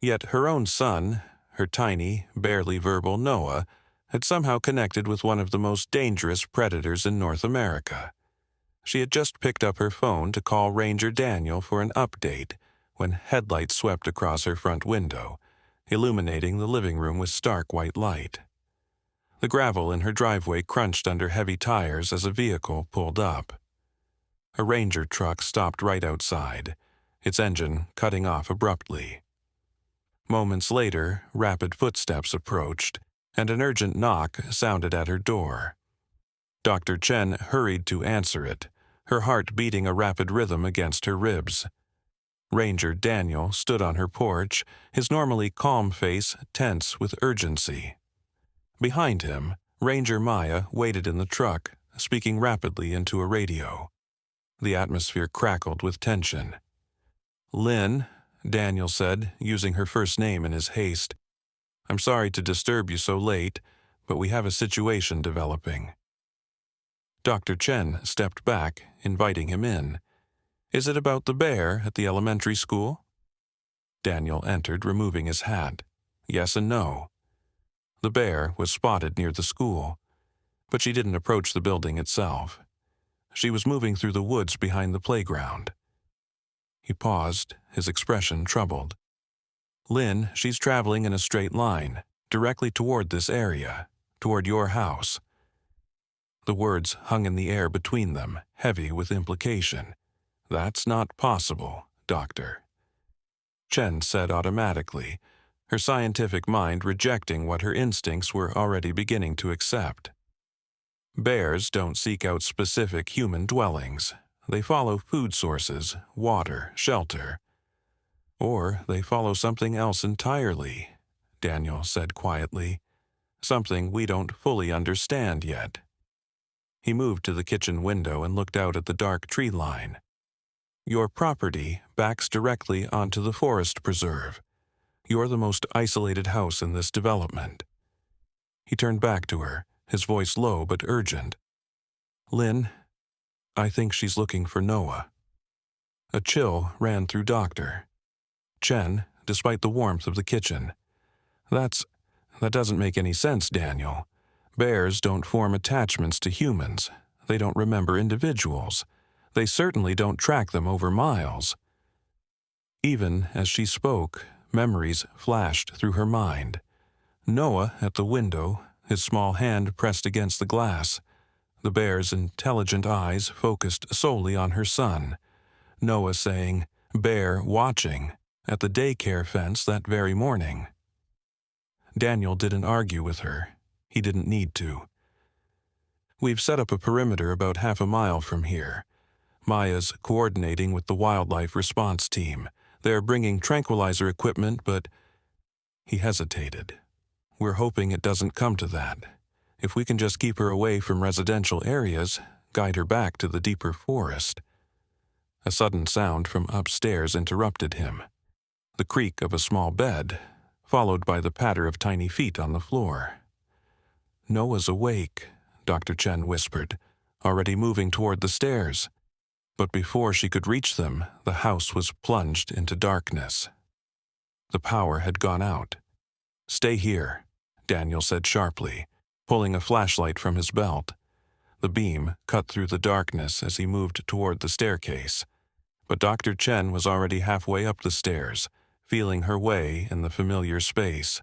Speaker 1: Yet her own son, her tiny, barely verbal Noah, had somehow connected with one of the most dangerous predators in North America. She had just picked up her phone to call Ranger Daniel for an update when headlights swept across her front window, illuminating the living room with stark white light. The gravel in her driveway crunched under heavy tires as a vehicle pulled up. A Ranger truck stopped right outside, its engine cutting off abruptly. Moments later, rapid footsteps approached, and an urgent knock sounded at her door. Dr. Chen hurried to answer it, her heart beating a rapid rhythm against her ribs. Ranger Daniel stood on her porch, his normally calm face tense with urgency. Behind him, Ranger Maya waited in the truck, speaking rapidly into a radio. The atmosphere crackled with tension. "Lynn," Daniel said, using her first name in his haste, "I'm sorry to disturb you so late, but we have a situation developing." Dr. Chen stepped back, inviting him in. "Is it about the bear at the elementary school?" Daniel entered, removing his hat. Yes and no. The bear was spotted near the school, but she didn't approach the building itself. She was moving through the woods behind the playground. He paused, his expression troubled. "Lynn, she's traveling in a straight line, directly toward this area, toward your house." The words hung in the air between them, heavy with implication. "That's not possible, Doctor," Chen said automatically, her scientific mind rejecting what her instincts were already beginning to accept. Bears don't seek out specific human dwellings. They follow food sources, water, shelter. Or they follow something else entirely, Daniel said quietly. Something we don't fully understand yet. He moved to the kitchen window and looked out at the dark tree line. "Your property backs directly onto the forest preserve. You're the most isolated house in this development." He turned back to her, his voice low but urgent. "Lynn, I think she's looking for Noah." A chill ran through Dr. Chen, despite the warmth of the kitchen. That doesn't make any sense, Daniel. Bears don't form attachments to humans. They don't remember individuals. They certainly don't track them over miles. Even as she spoke, memories flashed through her mind. Noah at the window, his small hand pressed against the glass. The bear's intelligent eyes focused solely on her son. Noah saying, "Bear watching," at the daycare fence that very morning. Daniel didn't argue with her. He didn't need to. "We've set up a perimeter about half a mile from here. Maya's coordinating with the wildlife response team. They're bringing tranquilizer equipment, but—" He hesitated. "We're hoping it doesn't come to that. If we can just keep her away from residential areas, guide her back to the deeper forest." A sudden sound from upstairs interrupted him. The creak of a small bed, followed by the patter of tiny feet on the floor. "Noah's awake," Dr. Chen whispered, already moving toward the stairs. But before she could reach them, the house was plunged into darkness. The power had gone out. "Stay here," Daniel said sharply, pulling a flashlight from his belt. The beam cut through the darkness as he moved toward the staircase. But Dr. Chen was already halfway up the stairs, feeling her way in the familiar space.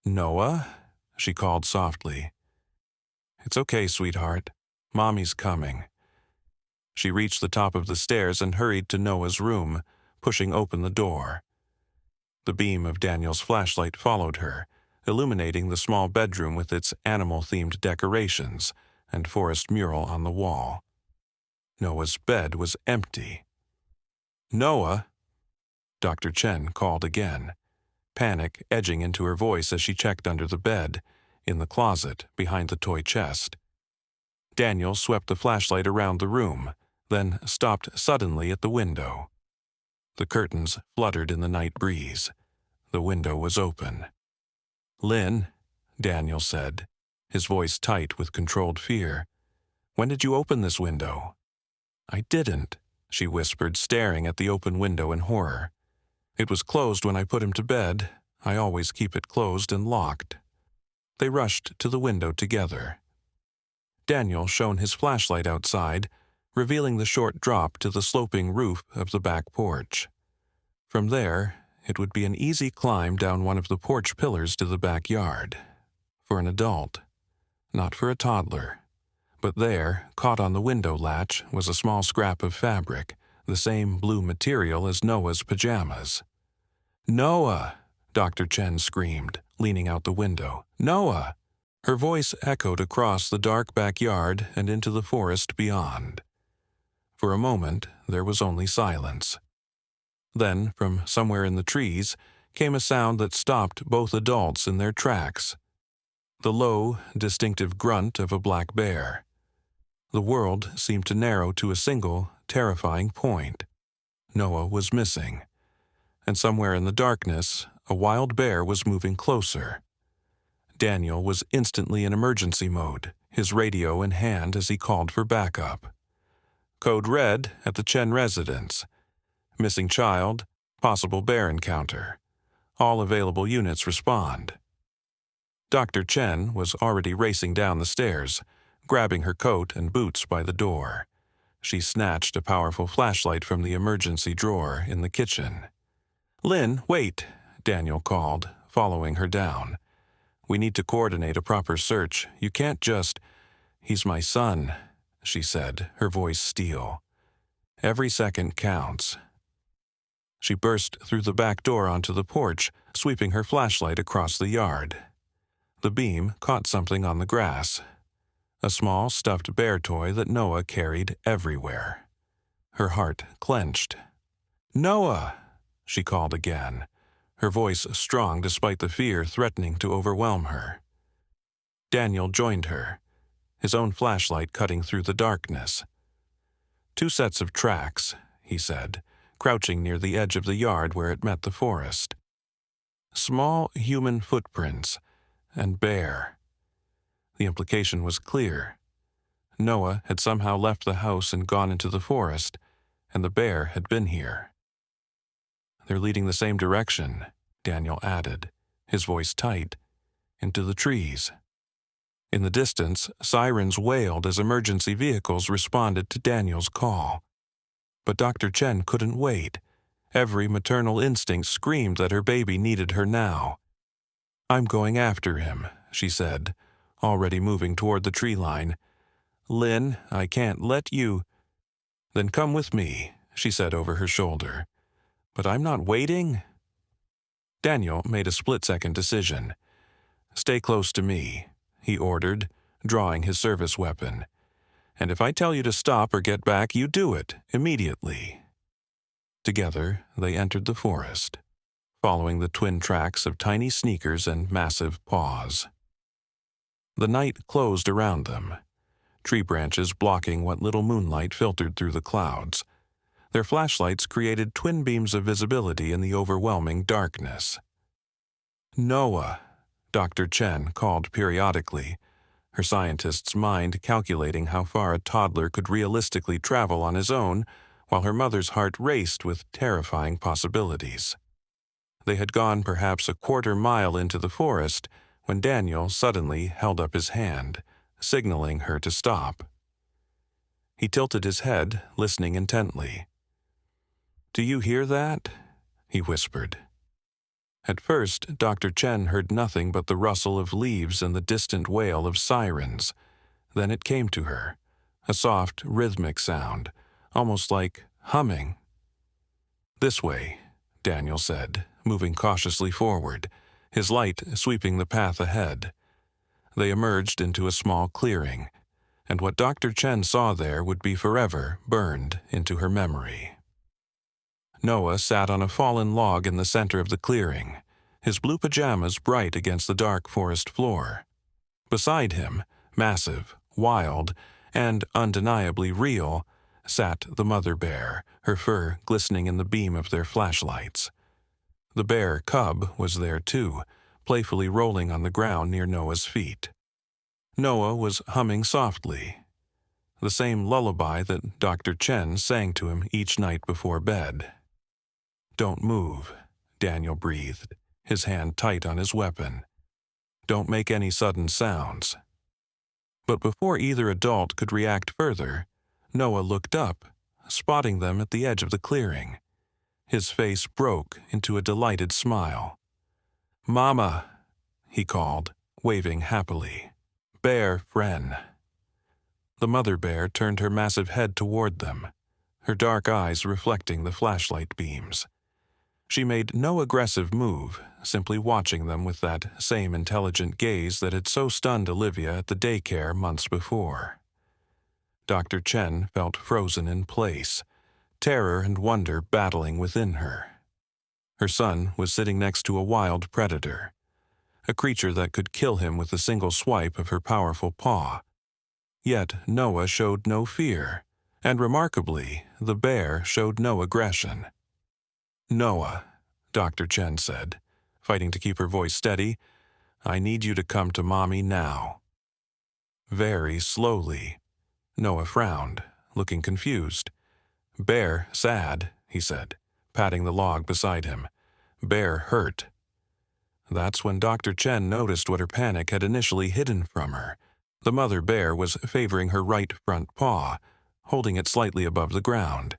Speaker 1: "Noah?" she called softly. "It's okay, sweetheart. Mommy's coming." She reached the top of the stairs and hurried to Noah's room, pushing open the door. The beam of Daniel's flashlight followed her, illuminating the small bedroom with its animal-themed decorations and forest mural on the wall. Noah's bed was empty. "Noah!" Dr. Chen called again, panic edging into her voice as she checked under the bed, in the closet behind the toy chest. Daniel swept the flashlight around the room, then stopped suddenly at the window. The curtains fluttered in the night breeze. The window was open. "Lynn," Daniel said, his voice tight with controlled fear, "when did you open this window?" "I didn't," she whispered, staring at the open window in horror. "It was closed when I put him to bed. I always keep it closed and locked." They rushed to the window together. Daniel shone his flashlight outside, revealing the short drop to the sloping roof of the back porch. From there, it would be an easy climb down one of the porch pillars to the backyard. For an adult, not for a toddler. But there, caught on the window latch, was a small scrap of fabric, the same blue material as Noah's pajamas. "Noah!" Dr. Chen screamed, leaning out the window. "Noah!" Her voice echoed across the dark backyard and into the forest beyond. For a moment, there was only silence. Then, from somewhere in the trees, came a sound that stopped both adults in their tracks. The low, distinctive grunt of a black bear. The world seemed to narrow to a single, terrifying point. Noah was missing. And somewhere in the darkness, a wild bear was moving closer. Daniel was instantly in emergency mode, his radio in hand as he called for backup. "Code red at the Chen residence. Missing child, possible bear encounter. All available units respond." Dr. Chen was already racing down the stairs, grabbing her coat and boots by the door. She snatched a powerful flashlight from the emergency drawer in the kitchen. "Lynn, wait," Daniel called, following her down. "We need to coordinate a proper search. You can't just—" "He's my son," she said, her voice steel. "Every second counts." She burst through the back door onto the porch, sweeping her flashlight across the yard. The beam caught something on the grass. A small stuffed bear toy that Noah carried everywhere. Her heart clenched. "Noah!" she called again, her voice strong despite the fear threatening to overwhelm her. Daniel joined her, his own flashlight cutting through the darkness. "Two sets of tracks," he said, crouching near the edge of the yard where it met the forest. "Small human footprints, and bear." The implication was clear. Noah had somehow left the house and gone into the forest, and the bear had been here. They're leading the same direction, Daniel added, his voice tight, into the trees. In the distance, sirens wailed as emergency vehicles responded to Daniel's call. But Dr. Chen couldn't wait. Every maternal instinct screamed that her baby needed her now. "I'm going after him," she said, already moving toward the tree line. "Lynn, I can't let you—" "Then come with me," she said over her shoulder. "But I'm not waiting." Daniel made a split-second decision. "Stay close to me," he ordered, drawing his service weapon. "And if I tell you to stop or get back, you do it, immediately." Together, they entered the forest, following the twin tracks of tiny sneakers and massive paws. The night closed around them, tree branches blocking what little moonlight filtered through the clouds. Their flashlights created twin beams of visibility in the overwhelming darkness. "Noah," Dr. Chen called periodically, her scientist's mind calculating how far a toddler could realistically travel on his own, while her mother's heart raced with terrifying possibilities. They had gone perhaps a quarter-mile into the forest when Daniel suddenly held up his hand, signaling her to stop. He tilted his head, listening intently. "Do you hear that?" he whispered. At first, Dr. Chen heard nothing but the rustle of leaves and the distant wail of sirens. Then it came to her, a soft, rhythmic sound, almost like humming. "This way," Daniel said, moving cautiously forward, his light sweeping the path ahead. They emerged into a small clearing, and what Dr. Chen saw there would be forever burned into her memory. Noah sat on a fallen log in the center of the clearing, his blue pajamas bright against the dark forest floor. Beside him, massive, wild, and undeniably real, sat the mother bear, her fur glistening in the beam of their flashlights. The bear cub was there too, playfully rolling on the ground near Noah's feet. Noah was humming softly, the same lullaby that Dr. Chen sang to him each night before bed. "Don't move," Daniel breathed, his hand tight on his weapon. "Don't make any sudden sounds." But before either adult could react further, Noah looked up, spotting them at the edge of the clearing. His face broke into a delighted smile. "Mama," he called, waving happily. "Bear friend." The mother bear turned her massive head toward them, her dark eyes reflecting the flashlight beams. She made no aggressive move, simply watching them with that same intelligent gaze that had so stunned Olivia at the daycare months before. Dr. Chen felt frozen in place, terror and wonder battling within her. Her son was sitting next to a wild predator, a creature that could kill him with a single swipe of her powerful paw. Yet Noah showed no fear, and remarkably, the bear showed no aggression. "Noah," Dr. Chen said, fighting to keep her voice steady, "I need you to come to Mommy now." Very slowly. Noah frowned, looking confused. "Bear sad," he said, patting the log beside him. "Bear hurt." That's when Dr. Chen noticed what her panic had initially hidden from her. The mother bear was favoring her right front paw, holding it slightly above the ground.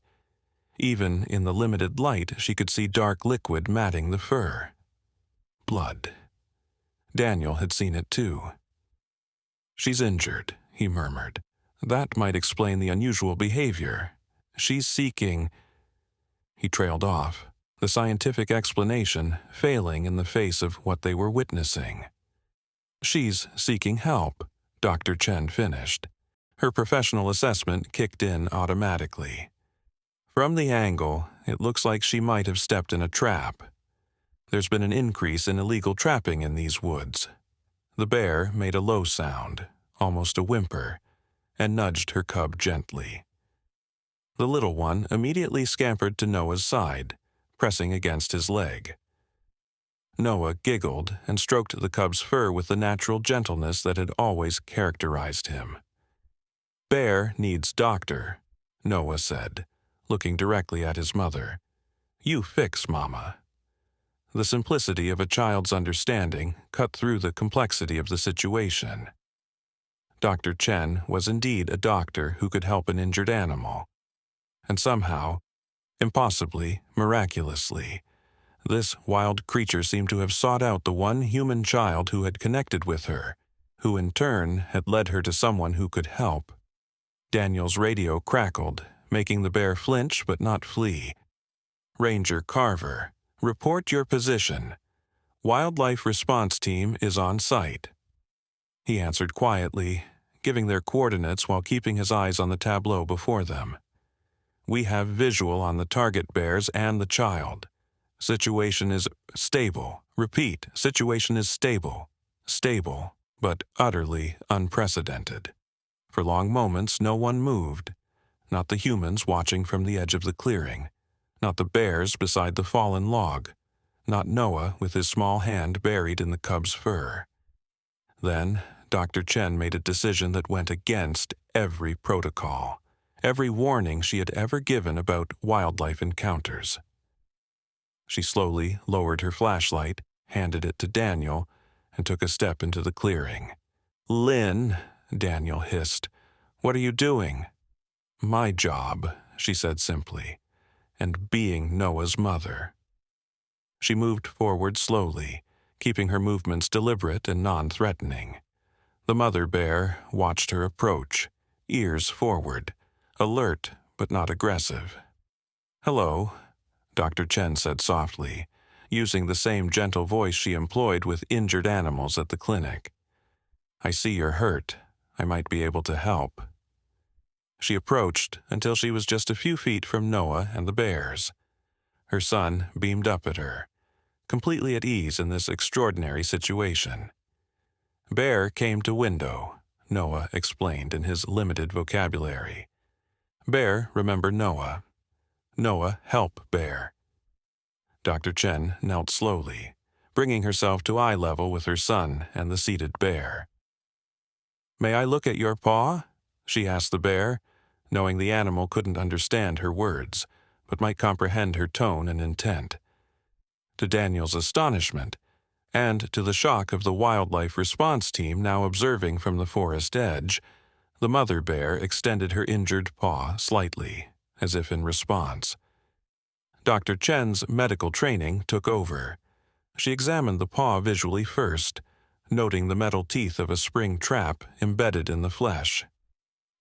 Speaker 1: Even in the limited light, she could see dark liquid matting the fur. Blood. Daniel had seen it too. "She's injured," he murmured. "That might explain the unusual behavior. She's seeking—" He trailed off, the scientific explanation failing in the face of what they were witnessing. "She's seeking help," Dr. Chen finished. Her professional assessment kicked in automatically. "From the angle, it looks like she might have stepped in a trap. There's been an increase in illegal trapping in these woods." The bear made a low sound, almost a whimper, and nudged her cub gently. The little one immediately scampered to Noah's side, pressing against his leg. Noah giggled and stroked the cub's fur with the natural gentleness that had always characterized him. "Bear needs doctor," Noah said, looking directly at his mother. "You fix, Mama." The simplicity of a child's understanding cut through the complexity of the situation. Dr. Chen was indeed a doctor who could help an injured animal. And somehow, impossibly, miraculously, this wild creature seemed to have sought out the one human child who had connected with her, who in turn had led her to someone who could help. Daniel's radio crackled, making the bear flinch but not flee. "Ranger Carver, report your position. Wildlife Response Team is on site." He answered quietly, giving their coordinates while keeping his eyes on the tableau before them. "We have visual on the target bears and the child. Situation is stable. Repeat, situation is stable. Stable, but utterly unprecedented." For long moments no one moved. Not the humans watching from the edge of the clearing. Not the bears beside the fallen log. Not Noah with his small hand buried in the cub's fur. Then Dr. Chen made a decision that went against every protocol, every warning she had ever given about wildlife encounters. She slowly lowered her flashlight, handed it to Daniel, and took a step into the clearing. "Lynn," Daniel hissed, "what are you doing?" "My job," she said simply, "and being Noah's mother." She moved forward slowly, keeping her movements deliberate and non-threatening. The mother bear watched her approach, ears forward, alert but not aggressive. "Hello," Dr. Chen said softly, using the same gentle voice she employed with injured animals at the clinic. "I see you're hurt. I might be able to help." She approached until she was just a few feet from Noah and the bears. Her son beamed up at her, completely at ease in this extraordinary situation. "Bear came to window," Noah explained in his limited vocabulary. "Bear remember Noah. Noah help bear." Dr. Chen knelt slowly, bringing herself to eye level with her son and the seated bear. "May I look at your paw?" she asked the bear, knowing the animal couldn't understand her words, but might comprehend her tone and intent. To Daniel's astonishment, and to the shock of the Wildlife Response Team now observing from the forest edge, the mother bear extended her injured paw slightly, as if in response. Dr. Chen's medical training took over. She examined the paw visually first, noting the metal teeth of a spring trap embedded in the flesh.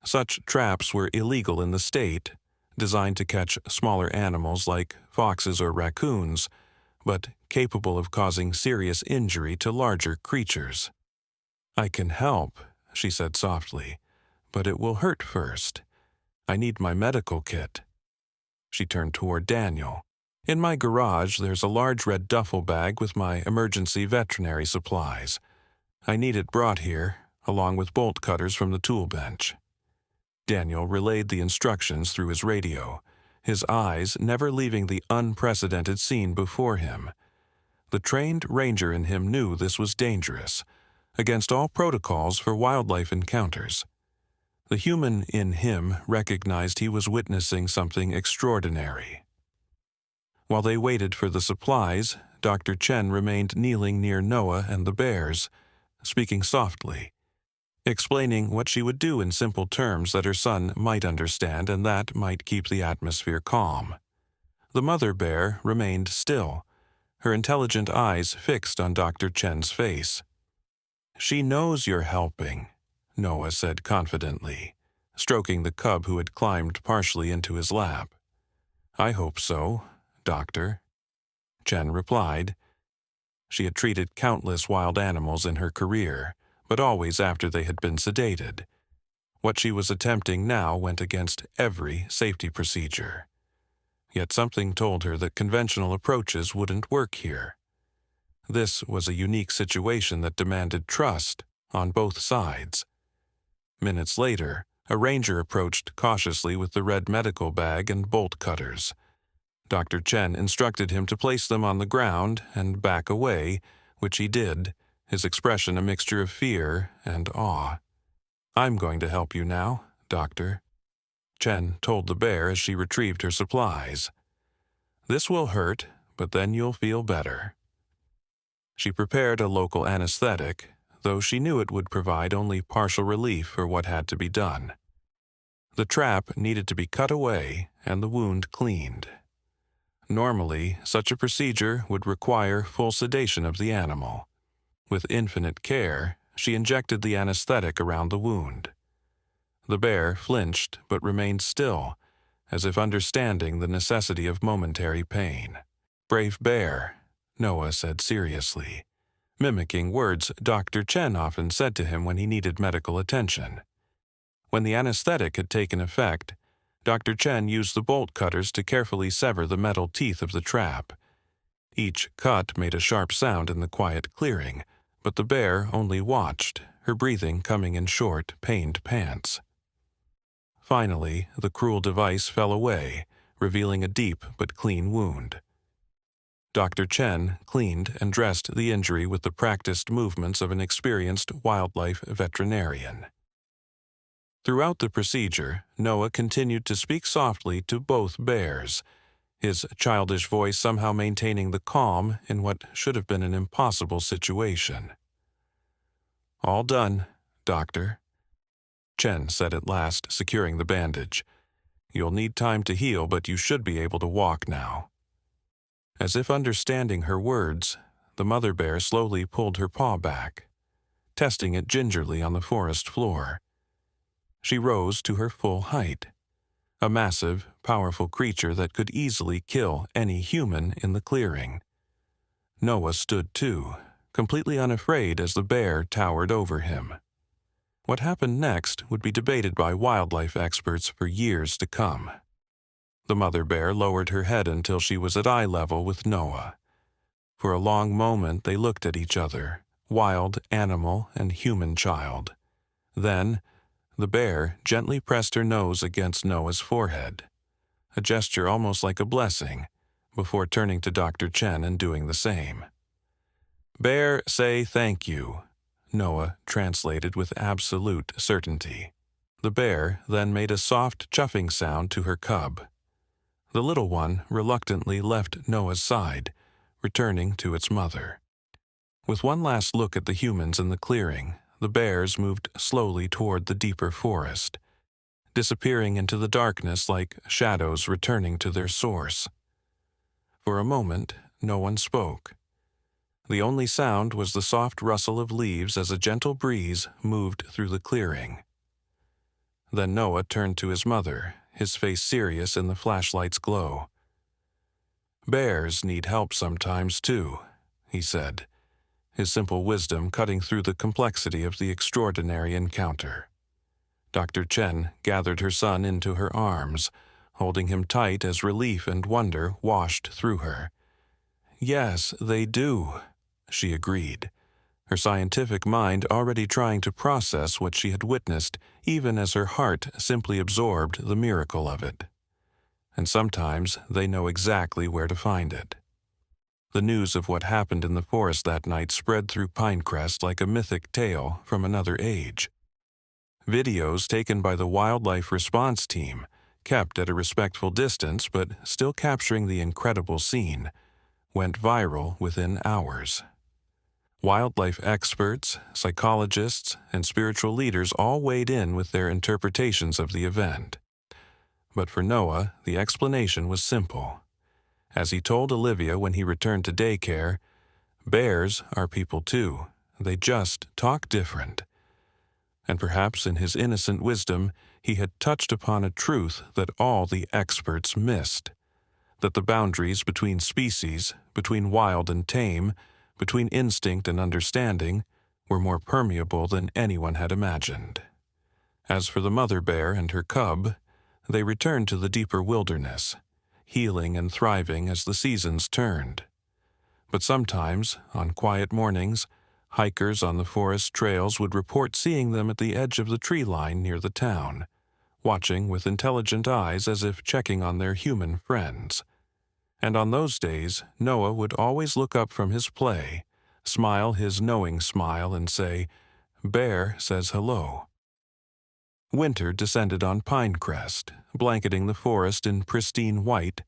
Speaker 1: Such traps were illegal in the state, designed to catch smaller animals like foxes or raccoons, but capable of causing serious injury to larger creatures. "I can help," she said softly, "but it will hurt first. I need my medical kit." She turned toward Daniel. "In my garage, there's a large red duffel bag with my emergency veterinary supplies. I need it brought here, along with bolt cutters from the tool bench." Daniel relayed the instructions through his radio, his eyes never leaving the unprecedented scene before him. The trained ranger in him knew this was dangerous, against all protocols for wildlife encounters. The human in him recognized he was witnessing something extraordinary. While they waited for the supplies, Dr. Chen remained kneeling near Noah and the bears, speaking softly, explaining what she would do in simple terms that her son might understand and that might keep the atmosphere calm. The mother bear remained still, her intelligent eyes fixed on Dr. Chen's face. "She knows you're helping," Noah said confidently, stroking the cub who had climbed partially into his lap. "I hope so, Doctor," Chen replied. She had treated countless wild animals in her career, but always after they had been sedated. What she was attempting now went against every safety procedure. Yet something told her that conventional approaches wouldn't work here. This was a unique situation that demanded trust on both sides. Minutes later, a ranger approached cautiously with the red medical bag and bolt cutters. Dr. Chen instructed him to place them on the ground and back away, which he did, his expression a mixture of fear and awe. "I'm going to help you now, Doctor," Chen told the bear as she retrieved her supplies. This will hurt, but then you'll feel better. She prepared a local anesthetic, though she knew it would provide only partial relief for what had to be done. The trap needed to be cut away and the wound cleaned. Normally, such a procedure would require full sedation of the animal. With infinite care, she injected the anesthetic around the wound. The bear flinched but remained still, as if understanding the necessity of momentary pain. "Brave bear," Noah said seriously, mimicking words Dr. Chen often said to him when he needed medical attention. When the anesthetic had taken effect, Dr. Chen used the bolt cutters to carefully sever the metal teeth of the trap. Each cut made a sharp sound in the quiet clearing, but the bear only watched, her breathing coming in short, pained pants. Finally, the cruel device fell away, revealing a deep but clean wound. Dr. Chen cleaned and dressed the injury with the practiced movements of an experienced wildlife veterinarian. Throughout the procedure, Noah continued to speak softly to both bears, his childish voice somehow maintaining the calm in what should have been an impossible situation. "All done, Doctor," Chen said at last, securing the bandage. "You'll need time to heal, but you should be able to walk now." As if understanding her words, the mother bear slowly pulled her paw back, testing it gingerly on the forest floor. She rose to her full height, a massive, powerful creature that could easily kill any human in the clearing. Noah stood too, completely unafraid as the bear towered over him. What happened next would be debated by wildlife experts for years to come. The mother bear lowered her head until she was at eye level with Noah. For a long moment they looked at each other, wild animal and human child. Then, the bear gently pressed her nose against Noah's forehead, a gesture almost like a blessing, before turning to Dr. Chen and doing the same. "Bear, say thank you," Noah translated with absolute certainty. The bear then made a soft chuffing sound to her cub. The little one reluctantly left Noah's side, returning to its mother. With one last look at the humans in the clearing, the bears moved slowly toward the deeper forest, disappearing into the darkness like shadows returning to their source. For a moment, no one spoke. The only sound was the soft rustle of leaves as a gentle breeze moved through the clearing. Then Noah turned to his mother, his face serious in the flashlight's glow. "Bears need help sometimes, too," he said, his simple wisdom cutting through the complexity of the extraordinary encounter. Dr. Chen gathered her son into her arms, holding him tight as relief and wonder washed through her. "Yes, they do," she agreed, her scientific mind already trying to process what she had witnessed, even as her heart simply absorbed the miracle of it. And sometimes they know exactly where to find it. The news of what happened in the forest that night spread through Pinecrest like a mythic tale from another age. Videos taken by the wildlife response team, kept at a respectful distance but still capturing the incredible scene, went viral within hours. Wildlife experts, psychologists, and spiritual leaders all weighed in with their interpretations of the event. But for Noah, the explanation was simple. As he told Olivia when he returned to daycare, bears are people too. They just talk different. And perhaps in his innocent wisdom, he had touched upon a truth that all the experts missed. That the boundaries between species, between wild and tame, between instinct and understanding, were more permeable than anyone had imagined. As for the mother bear and her cub, they returned to the deeper wilderness, healing and thriving as the seasons turned. But sometimes, on quiet mornings, hikers on the forest trails would report seeing them at the edge of the tree line near the town, watching with intelligent eyes as if checking on their human friends. And on those days, Noah would always look up from his play, smile his knowing smile, and say, "Bear says hello." Winter descended on Pinecrest, blanketing the forest in pristine white,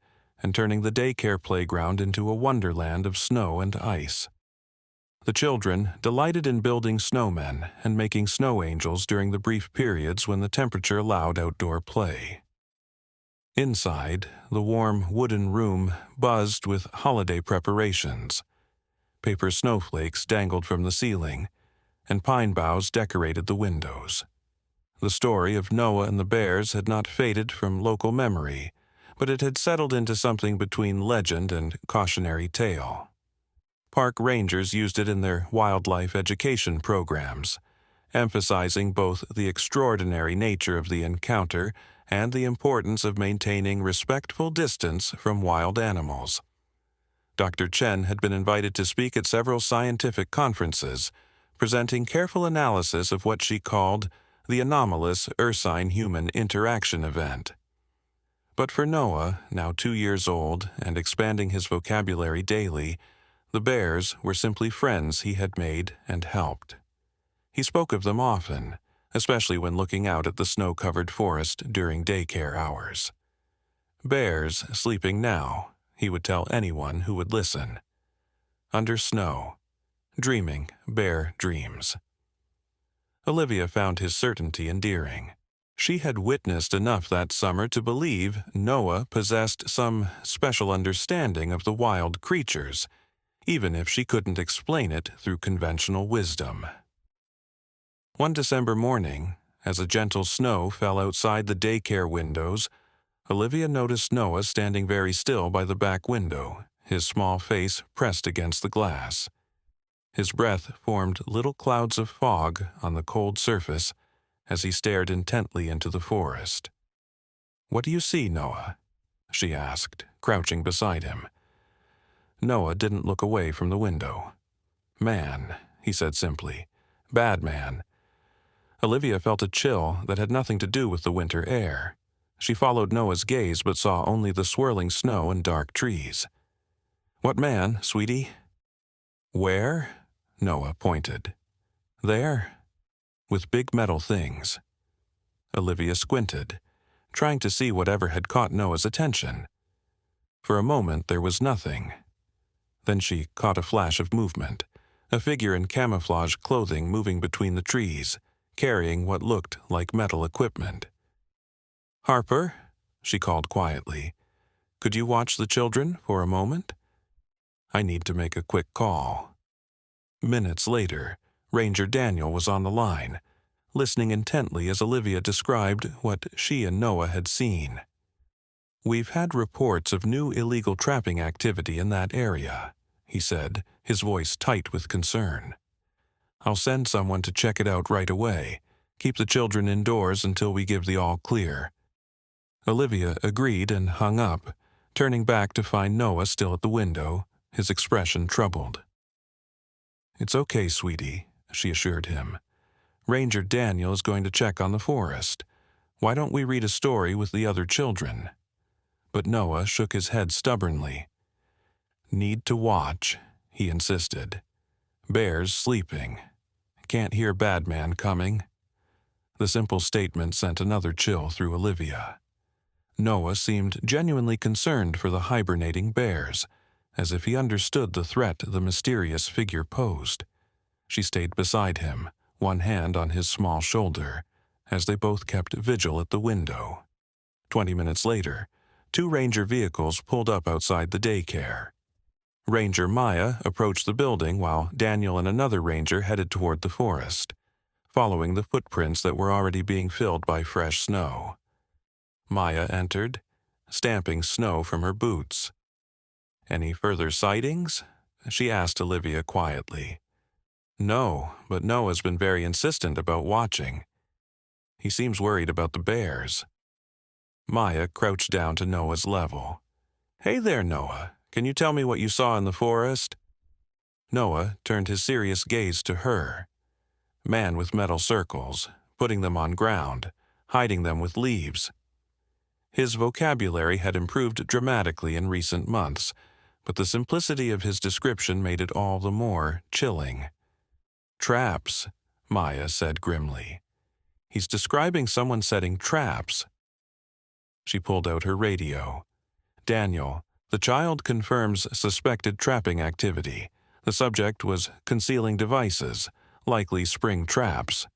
Speaker 1: and turning the daycare playground into a wonderland of snow and ice. The children delighted in building snowmen and making snow angels during the brief periods when the temperature allowed outdoor play. Inside, the warm wooden room buzzed with holiday preparations. Paper snowflakes dangled from the ceiling, and pine boughs decorated the windows. The story of Noah and the bears had not faded from local memory, but it had settled into something between legend and cautionary tale. Park rangers used it in their wildlife education programs, emphasizing both the extraordinary nature of the encounter and the importance of maintaining respectful distance from wild animals. Dr. Chen had been invited to speak at several scientific conferences, presenting careful analysis of what she called the anomalous Ursine-human interaction event. But for Noah, now 2 years old and expanding his vocabulary daily, the bears were simply friends he had made and helped. He spoke of them often, especially when looking out at the snow-covered forest during daycare hours. Bears sleeping now, he would tell anyone who would listen. Under snow, dreaming bear dreams. Olivia found his certainty endearing. She had witnessed enough that summer to believe Noah possessed some special understanding of the wild creatures, even if she couldn't explain it through conventional wisdom. One December morning, as a gentle snow fell outside the daycare windows, Olivia noticed Noah standing very still by the back window, his small face pressed against the glass. His breath formed little clouds of fog on the cold surface as he stared intently into the forest. "What do you see, Noah?" she asked, crouching beside him. Noah didn't look away from the window. "Man," he said simply. "Bad man." Olivia felt a chill that had nothing to do with the winter air. She followed Noah's gaze but saw only the swirling snow and dark trees. "What man, sweetie?" "Where?" Noah pointed. "There, with big metal things." Olivia squinted, trying to see whatever had caught Noah's attention. For a moment there was nothing. Then she caught a flash of movement, a figure in camouflage clothing moving between the trees, carrying what looked like metal equipment. "Harper," she called quietly, "could you watch the children for a moment? I need to make a quick call." Minutes later, Ranger Daniel was on the line, listening intently as Olivia described what she and Noah had seen. "We've had reports of new illegal trapping activity in that area," he said, his voice tight with concern. "I'll send someone to check it out right away. Keep the children indoors until we give the all clear." Olivia agreed and hung up, turning back to find Noah still at the window, his expression troubled. "It's okay, sweetie," she assured him. "Ranger Daniel is going to check on the forest. Why don't we read a story with the other children?" But Noah shook his head stubbornly. "Need to watch," he insisted. "Bears sleeping. Can't hear bad man coming." The simple statement sent another chill through Olivia. Noah seemed genuinely concerned for the hibernating bears, as if he understood the threat the mysterious figure posed. She stayed beside him, one hand on his small shoulder, as they both kept vigil at the window. 20 minutes later, 2 ranger vehicles pulled up outside the daycare. Ranger Maya approached the building while Daniel and another ranger headed toward the forest, following the footprints that were already being filled by fresh snow. Maya entered, stamping snow from her boots. "Any further sightings?" she asked Olivia quietly. "No, but Noah's been very insistent about watching. He seems worried about the bears." Maya crouched down to Noah's level. "Hey there, Noah. Can you tell me what you saw in the forest?" Noah turned his serious gaze to her. Man with metal circles, putting them on ground, hiding them with leaves. His vocabulary had improved dramatically in recent months, but the simplicity of his description made it all the more chilling. "Traps," Maya said grimly. "He's describing someone setting traps." She pulled out her radio. "Daniel, The child confirms suspected trapping activity. The subject was concealing devices, likely spring traps.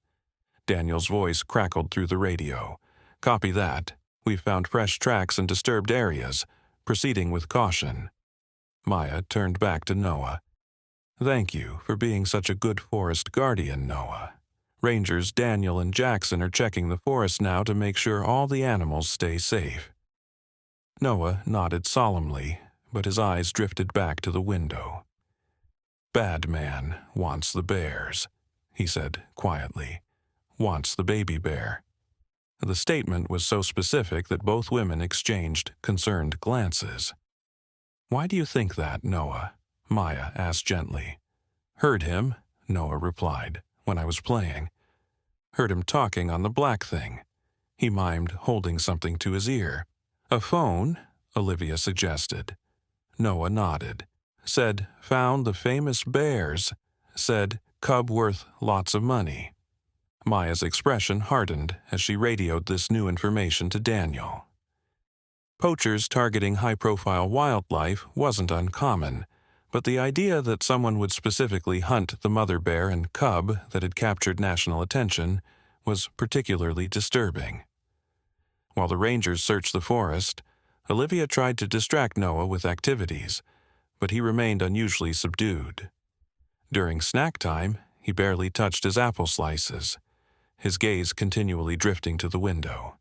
Speaker 1: Daniel's voice crackled through the radio. Copy that. We've found fresh tracks in disturbed areas. Proceeding with caution. Maya turned back to Noah. Thank you for being such a good forest guardian, Noah. Rangers Daniel and Jackson are checking the forest now to make sure all the animals stay safe. Noah nodded solemnly, but his eyes drifted back to the window. Bad man wants the bears, he said quietly. Wants the baby bear. The statement was so specific that both women exchanged concerned glances. Why do you think that, Noah? Maya asked gently. Heard him, Noah replied, when I was playing. Heard him talking on the black thing. He mimed holding something to his ear. A phone, Olivia suggested. Noah nodded. Said, found the famous bears. Said, cub worth lots of money. Maya's expression hardened as she radioed this new information to Daniel. Poachers targeting high-profile wildlife wasn't uncommon, but the idea that someone would specifically hunt the mother bear and cub that had captured national attention was particularly disturbing. While the rangers searched the forest, Olivia tried to distract Noah with activities, but he remained unusually subdued. During snack time, he barely touched his apple slices, his gaze continually drifting to the window.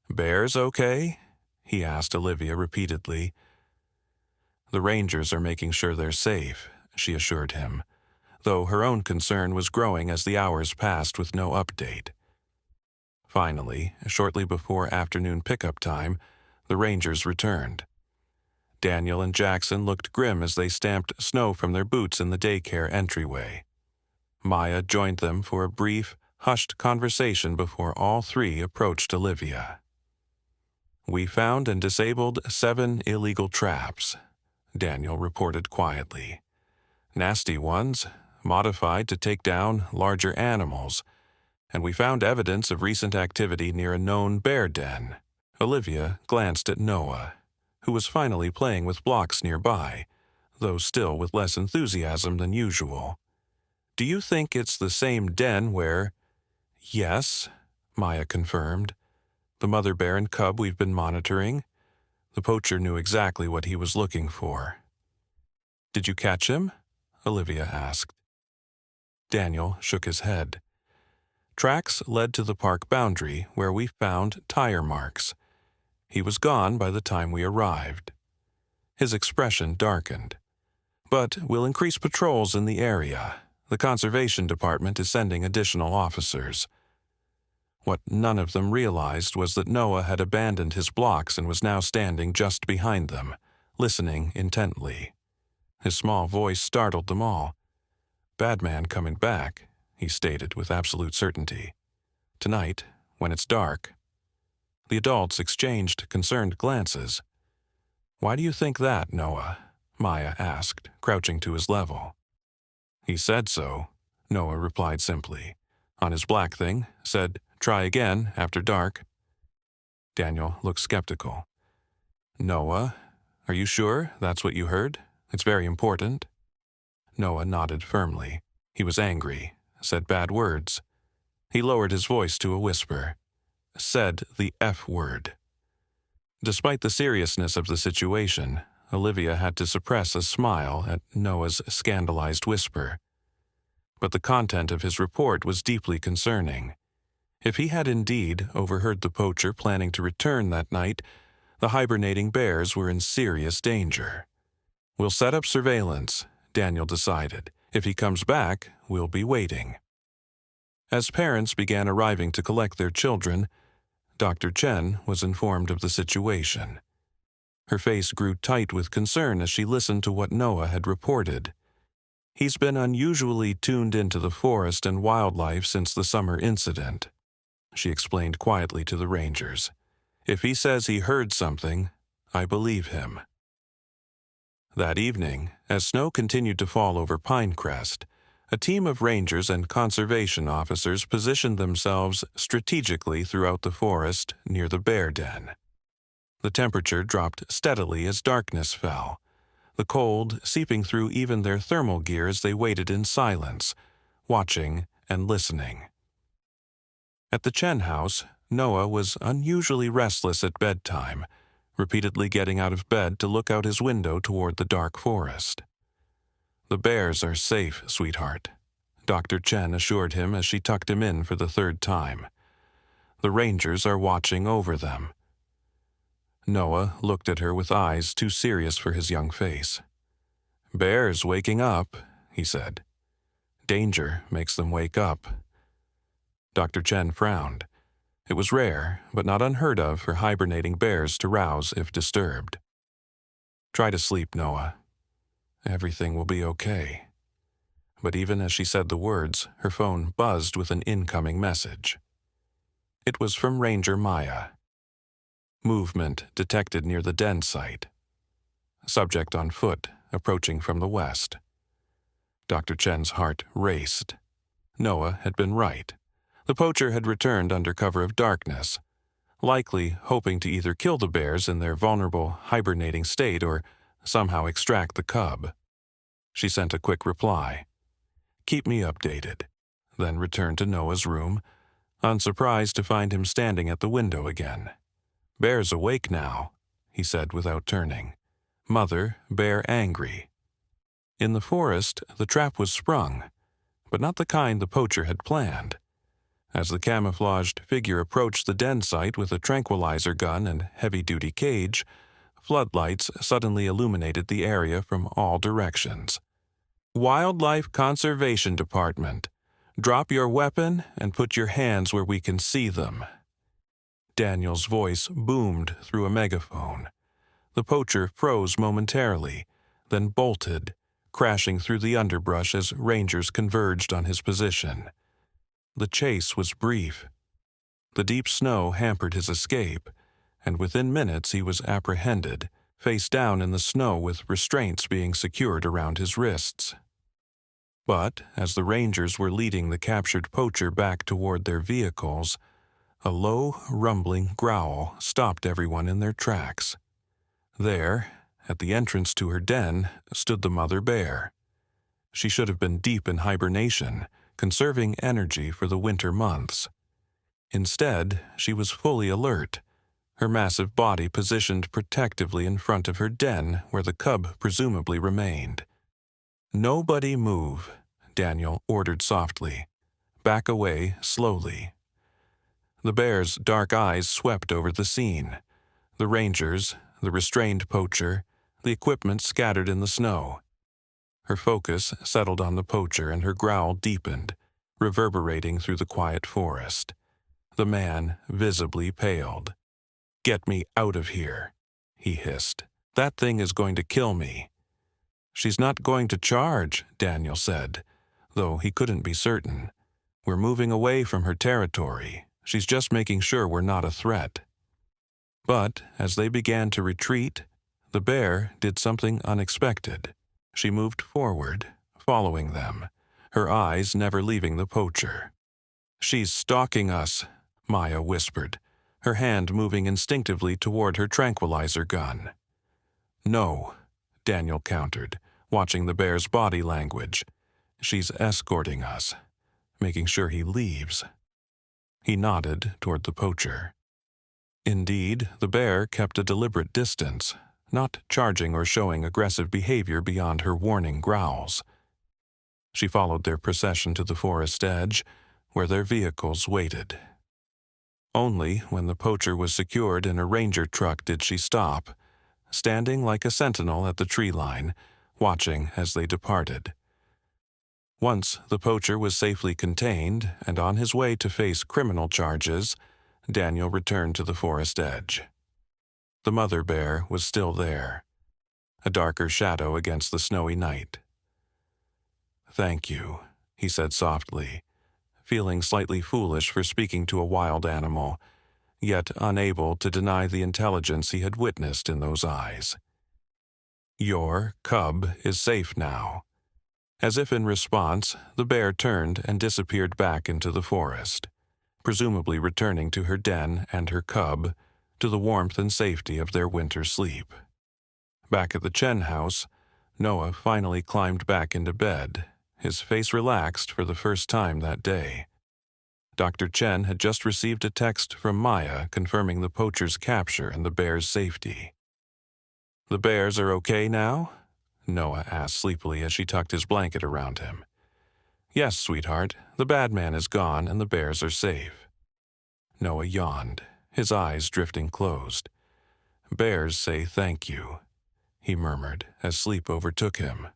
Speaker 1: Bears okay? He asked Olivia repeatedly. The rangers are making sure they're safe, she assured him, though her own concern was growing as the hours passed with no update. Finally, shortly before afternoon pickup time, the rangers returned. Daniel and Jackson looked grim as they stamped snow from their boots in the daycare entryway. Maya joined them for a brief, hushed conversation before all three approached Olivia. We found and disabled 7 illegal traps, Daniel reported quietly. Nasty ones, modified to take down larger animals, and we found evidence of recent activity near a known bear den. Olivia glanced at Noah, who was finally playing with blocks nearby, though still with less enthusiasm than usual. Do you think it's the same den where— Yes, Maya confirmed. The mother bear and cub we've been monitoring. The poacher knew exactly what he was looking for. Did you catch him? Olivia asked. Daniel shook his head. Tracks led to the park boundary where we found tire marks. He was gone by the time we arrived. His expression darkened. But we'll increase patrols in the area. The conservation department is sending additional officers. What none of them realized was that Noah had abandoned his blocks and was now standing just behind them, listening intently. His small voice startled them all. Bad man coming back, he stated with absolute certainty. Tonight, when it's dark. The adults exchanged concerned glances. Why do you think that, Noah? Maya asked, crouching to his level. He said so, Noah replied simply. On his black thing, said, try again after dark. Daniel looked skeptical. Noah, are you sure that's what you heard? It's very important. Noah nodded firmly. He was angry, said bad words. He lowered his voice to a whisper. Said the F word. Despite the seriousness of the situation, Olivia had to suppress a smile at Noah's scandalized whisper. But the content of his report was deeply concerning. If he had indeed overheard the poacher planning to return that night, the hibernating bears were in serious danger. We'll set up surveillance, Daniel decided. If he comes back, we'll be waiting. As parents began arriving to collect their children, Dr. Chen was informed of the situation. Her face grew tight with concern as she listened to what Noah had reported. He's been unusually tuned into the forest and wildlife since the summer incident, she explained quietly to the rangers. If he says he heard something, I believe him. That evening, as snow continued to fall over Pinecrest, a team of rangers and conservation officers positioned themselves strategically throughout the forest near the bear den. The temperature dropped steadily as darkness fell, the cold seeping through even their thermal gear as they waited in silence, watching and listening. At the Chen house, Noah was unusually restless at bedtime, repeatedly getting out of bed to look out his window toward the dark forest. "The bears are safe, sweetheart," Dr. Chen assured him as she tucked him in for the third time. "The rangers are watching over them." Noah looked at her with eyes too serious for his young face. "Bears waking up," he said. "Danger makes them wake up." Dr. Chen frowned. It was rare, but not unheard of for hibernating bears to rouse if disturbed. "Try to sleep, Noah. Everything will be okay." But even as she said the words, her phone buzzed with an incoming message. It was from Ranger Maya. Movement detected near the den site. Subject on foot, approaching from the west. Dr. Chen's heart raced. Noah had been right. The poacher had returned under cover of darkness, likely hoping to either kill the bears in their vulnerable, hibernating state or somehow extract the cub. She sent a quick reply. "Keep me updated," then returned to Noah's room, unsurprised to find him standing at the window again. "Bear's awake now," he said without turning. "Mother, bear angry." In the forest, the trap was sprung, but not the kind the poacher had planned. As the camouflaged figure approached the den site with a tranquilizer gun and heavy-duty cage, floodlights suddenly illuminated the area from all directions. "Wildlife Conservation Department, drop your weapon and put your hands where we can see them." Daniel's voice boomed through a megaphone. The poacher froze momentarily, then bolted, crashing through the underbrush as rangers converged on his position. The chase was brief. The deep snow hampered his escape, and within minutes he was apprehended, face down in the snow with restraints being secured around his wrists. But as the rangers were leading the captured poacher back toward their vehicles, a low, rumbling growl stopped everyone in their tracks. There, at the entrance to her den, stood the mother bear. She should have been deep in hibernation, conserving energy for the winter months. Instead, she was fully alert, her massive body positioned protectively in front of her den where the cub presumably remained. "Nobody move," Daniel ordered softly. "Back away slowly." The bear's dark eyes swept over the scene. The rangers, the restrained poacher, the equipment scattered in the snow. Her focus settled on the poacher and her growl deepened, reverberating through the quiet forest. The man visibly paled. "Get me out of here," he hissed. "That thing is going to kill me." "She's not going to charge," Daniel said, though he couldn't be certain. "We're moving away from her territory. She's just making sure we're not a threat." But as they began to retreat, the bear did something unexpected. She moved forward, following them, her eyes never leaving the poacher. "She's stalking us," Maya whispered, her hand moving instinctively toward her tranquilizer gun. "No," Daniel countered, watching the bear's body language. "She's escorting us, making sure he leaves." He nodded toward the poacher. Indeed, the bear kept a deliberate distance, not charging or showing aggressive behavior beyond her warning growls. She followed their procession to the forest edge, where their vehicles waited. Only when the poacher was secured in a ranger truck did she stop, standing like a sentinel at the tree line, watching as they departed. Once the poacher was safely contained and on his way to face criminal charges, Daniel returned to the forest edge. The mother bear was still there, a darker shadow against the snowy night. "Thank you," he said softly, feeling slightly foolish for speaking to a wild animal, yet unable to deny the intelligence he had witnessed in those eyes. "Your cub is safe now." As if in response, the bear turned and disappeared back into the forest, presumably returning to her den and her cub, to the warmth and safety of their winter sleep. Back at the Chen house, Noah finally climbed back into bed, his face relaxed for the first time that day. Dr. Chen had just received a text from Maya confirming the poacher's capture and the bear's safety. "The bears are okay now?" Noah asked sleepily as she tucked his blanket around him. "Yes, sweetheart, the bad man is gone and the bears are safe." Noah yawned, his eyes drifting closed. "Bears say thank you," he murmured as sleep overtook him.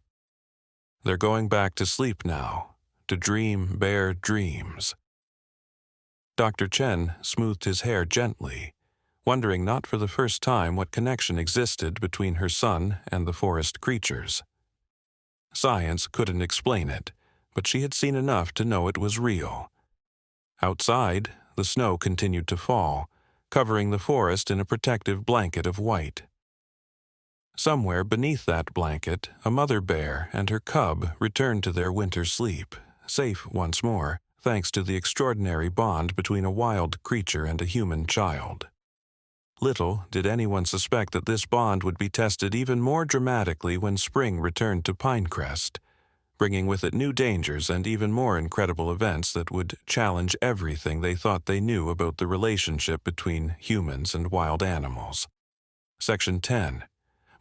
Speaker 1: "They're going back to sleep now, to dream bear dreams." Dr. Chen smoothed his hair gently, wondering not for the first time what connection existed between her son and the forest creatures. Science couldn't explain it, but she had seen enough to know it was real. Outside, the snow continued to fall, covering the forest in a protective blanket of white. Somewhere beneath that blanket, a mother bear and her cub returned to their winter sleep, safe once more, thanks to the extraordinary bond between a wild creature and a human child. Little did anyone suspect that this bond would be tested even more dramatically when spring returned to Pinecrest, bringing with it new dangers and even more incredible events that would challenge everything they thought they knew about the relationship between humans and wild animals. Section 10.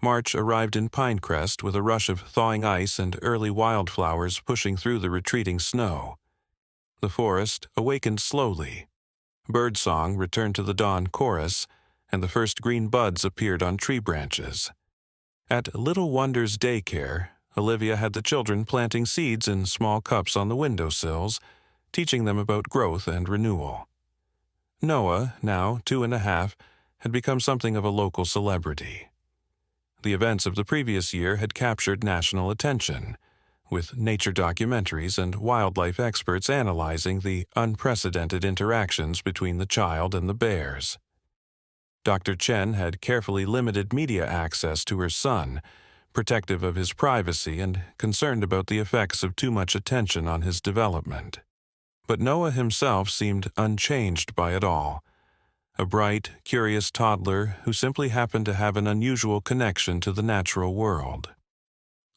Speaker 1: March arrived in Pinecrest with a rush of thawing ice and early wildflowers pushing through the retreating snow. The forest awakened slowly. Birdsong returned to the dawn chorus, and the first green buds appeared on tree branches. At Little Wonder's Daycare, Olivia had the children planting seeds in small cups on the windowsills, teaching them about growth and renewal. Noah, now 2.5, had become something of a local celebrity. The events of the previous year had captured national attention, with nature documentaries and wildlife experts analyzing the unprecedented interactions between the child and the bears. Dr. Chen had carefully limited media access to her son, protective of his privacy and concerned about the effects of too much attention on his development. But Noah himself seemed unchanged by it all, a bright, curious toddler who simply happened to have an unusual connection to the natural world.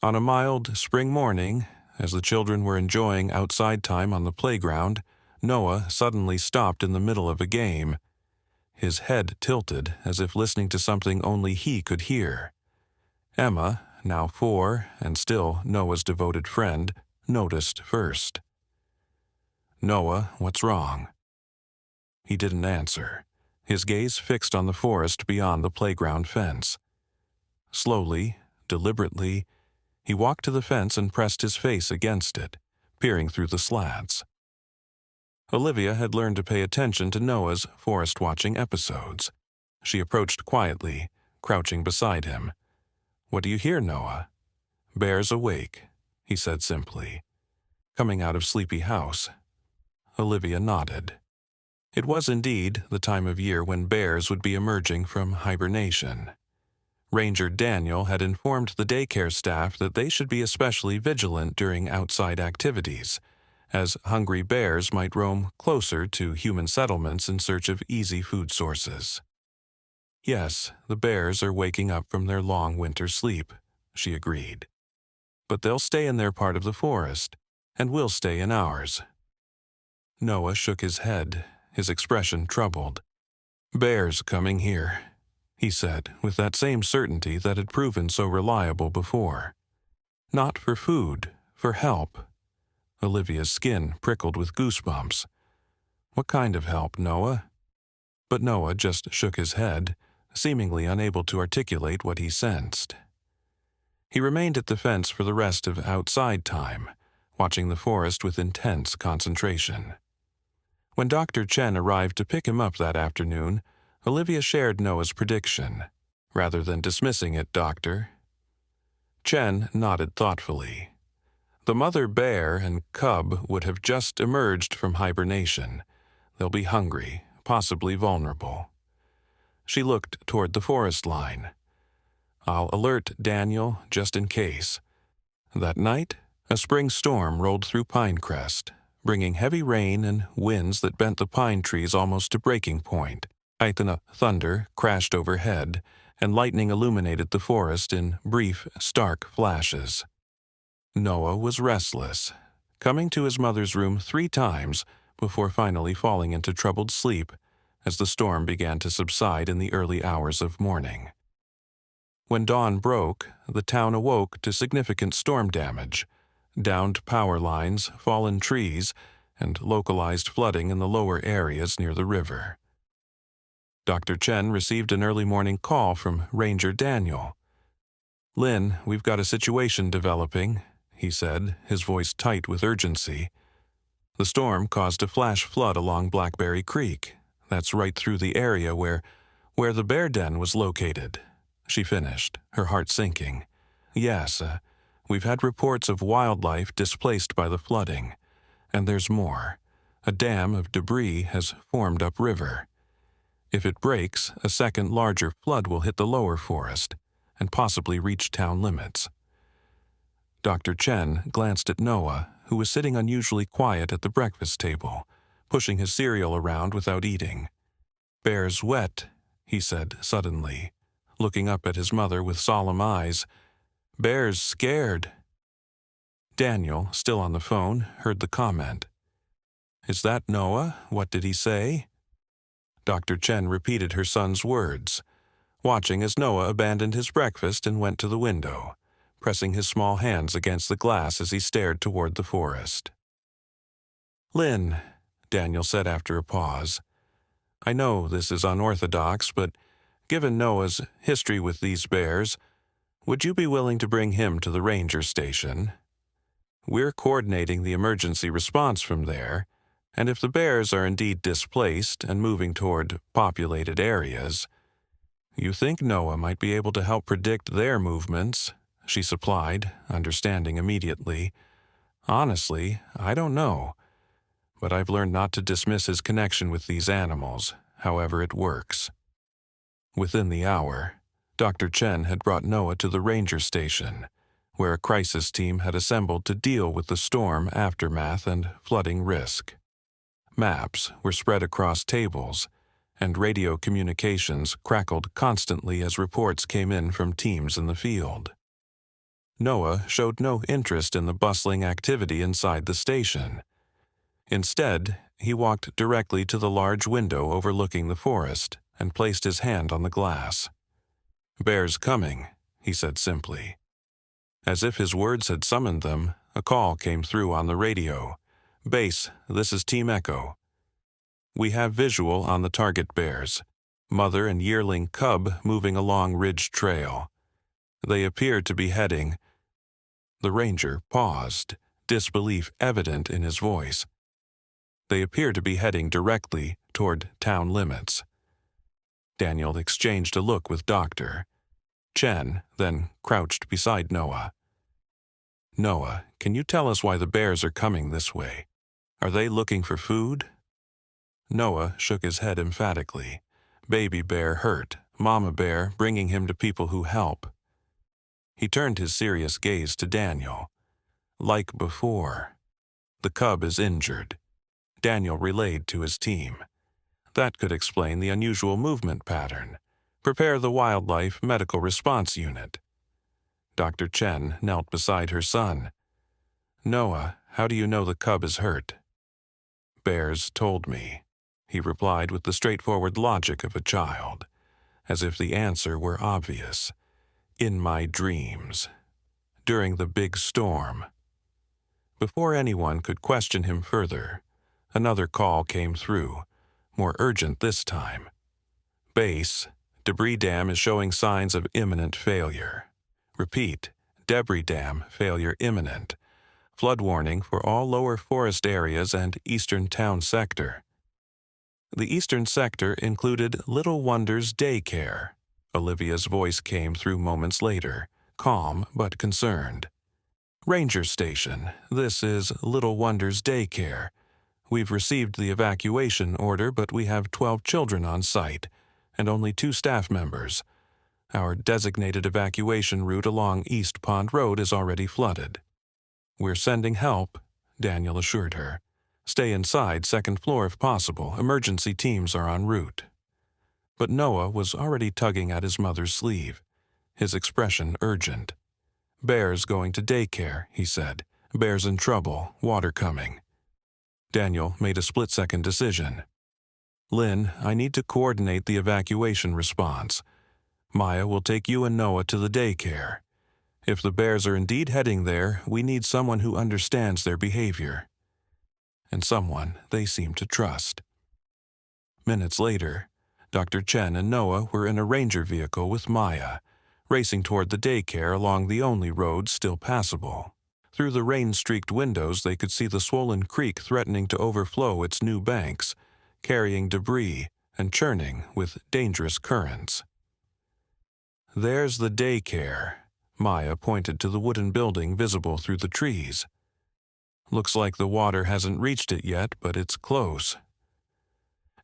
Speaker 1: On a mild spring morning, as the children were enjoying outside time on the playground, Noah suddenly stopped in the middle of a game, his head tilted as if listening to something only he could hear. Emma, now 4 and still Noah's devoted friend, noticed first. "Noah, what's wrong?" He didn't answer, his gaze fixed on the forest beyond the playground fence. Slowly, deliberately, he walked to the fence and pressed his face against it, peering through the slats. Olivia had learned to pay attention to Noah's forest-watching episodes. She approached quietly, crouching beside him. "What do you hear, Noah?" "Bears awake," he said simply. "Coming out of Sleepy House." Olivia nodded. It was indeed the time of year when bears would be emerging from hibernation. Ranger Daniel had informed the daycare staff that they should be especially vigilant during outside activities, as hungry bears might roam closer to human settlements in search of easy food sources. "Yes, the bears are waking up from their long winter sleep," she agreed. "But they'll stay in their part of the forest, and we'll stay in ours." Noah shook his head, his expression troubled. "Bears coming here," he said with that same certainty that had proven so reliable before. "Not for food, for help." Olivia's skin prickled with goosebumps. "What kind of help, Noah?" But Noah just shook his head, seemingly unable to articulate what he sensed. He remained at the fence for the rest of outside time, watching the forest with intense concentration. When Dr. Chen arrived to pick him up that afternoon, Olivia shared Noah's prediction. "Rather than dismissing it, Doctor." Chen nodded thoughtfully. The mother bear and cub would have just emerged from hibernation. They'll be hungry, possibly vulnerable. She looked toward the forest line. "I'll alert Daniel just in case." That night, a spring storm rolled through Pinecrest, bringing heavy rain and winds that bent the pine trees almost to breaking point. Thunder crashed overhead, and lightning illuminated the forest in brief, stark flashes. Noah was restless, coming to his mother's room 3 times before finally falling into troubled sleep as the storm began to subside in the early hours of morning. When dawn broke, the town awoke to significant storm damage, downed power lines, fallen trees, and localized flooding in the lower areas near the river. Dr. Chen received an early morning call from Ranger Daniel. "Lynn, we've got a situation developing," he said, his voice tight with urgency. "The storm caused a flash flood along Blackberry Creek. That's right through the area where the bear den was located," she finished, her heart sinking. "Yes, we've had reports of wildlife displaced by the flooding. And there's more. A dam of debris has formed upriver. If it breaks, a second larger flood will hit the lower forest and possibly reach town limits." Dr. Chen glanced at Noah, who was sitting unusually quiet at the breakfast table, pushing his cereal around without eating. "Bear's wet," he said suddenly, looking up at his mother with solemn eyes. "Bear's scared." Daniel, still on the phone, heard the comment. "Is that Noah? What did he say?" Dr. Chen repeated her son's words, watching as Noah abandoned his breakfast and went to the window, pressing his small hands against the glass as he stared toward the forest. "Lynn," Daniel said after a pause, "I know this is unorthodox, but given Noah's history with these bears, would you be willing to bring him to the ranger station? We're coordinating the emergency response from there, and if the bears are indeed displaced and moving toward populated areas, you think Noah might be able to help predict their movements," she supplied, understanding immediately. "Honestly, I don't know, but I've learned not to dismiss his connection with these animals, however it works." Within the hour, Dr. Chen had brought Noah to the ranger station, where a crisis team had assembled to deal with the storm aftermath and flooding risk. Maps were spread across tables, and radio communications crackled constantly as reports came in from teams in the field. Noah showed no interest in the bustling activity inside the station. Instead, he walked directly to the large window overlooking the forest and placed his hand on the glass. "Bear's coming," he said simply. As if his words had summoned them, a call came through on the radio. "Base, this is Team Echo. We have visual on the target bears, mother and yearling cub moving along Ridge Trail. They appear to be heading—" The ranger paused, disbelief evident in his voice. "They appear to be heading directly toward town limits." Daniel exchanged a look with Dr. Chen, then crouched beside Noah. "Noah, can you tell us why the bears are coming this way? Are they looking for food?" Noah shook his head emphatically. "Baby bear hurt, mama bear bringing him to people who help." He turned his serious gaze to Daniel. "Like before. The cub is injured," Daniel relayed to his team. "That could explain the unusual movement pattern. Prepare the Wildlife Medical Response Unit." Dr. Chen knelt beside her son. "Noah, how do you know the cub is hurt?" "Bears told me," he replied with the straightforward logic of a child, as if the answer were obvious. "In my dreams. During the big storm." Before anyone could question him further, another call came through, more urgent this time. "Base, debris dam is showing signs of imminent failure. Repeat, debris dam failure imminent. Flood warning for all lower forest areas and eastern town sector." The eastern sector included Little Wonder's Daycare. Olivia's voice came through moments later, calm but concerned. "Ranger Station, this is Little Wonder's Daycare. We've received the evacuation order, but we have 12 children on site, and only 2 staff members. Our designated evacuation route along East Pond Road is already flooded." "We're sending help," Daniel assured her. "Stay inside, second floor if possible. Emergency teams are en route." But Noah was already tugging at his mother's sleeve, his expression urgent. "Bear's going to daycare," he said. "Bear's in trouble, water coming." Daniel made a split-second decision. "Lynn, I need to coordinate the evacuation response. Maya will take you and Noah to the daycare. If the bears are indeed heading there, we need someone who understands their behavior. And someone they seem to trust." Minutes later, Dr. Chen and Noah were in a ranger vehicle with Maya, racing toward the daycare along the only road still passable. Through the rain-streaked windows they could see the swollen creek threatening to overflow its new banks, carrying debris and churning with dangerous currents. "There's the daycare." Maya pointed to the wooden building visible through the trees. "Looks like the water hasn't reached it yet, but it's close."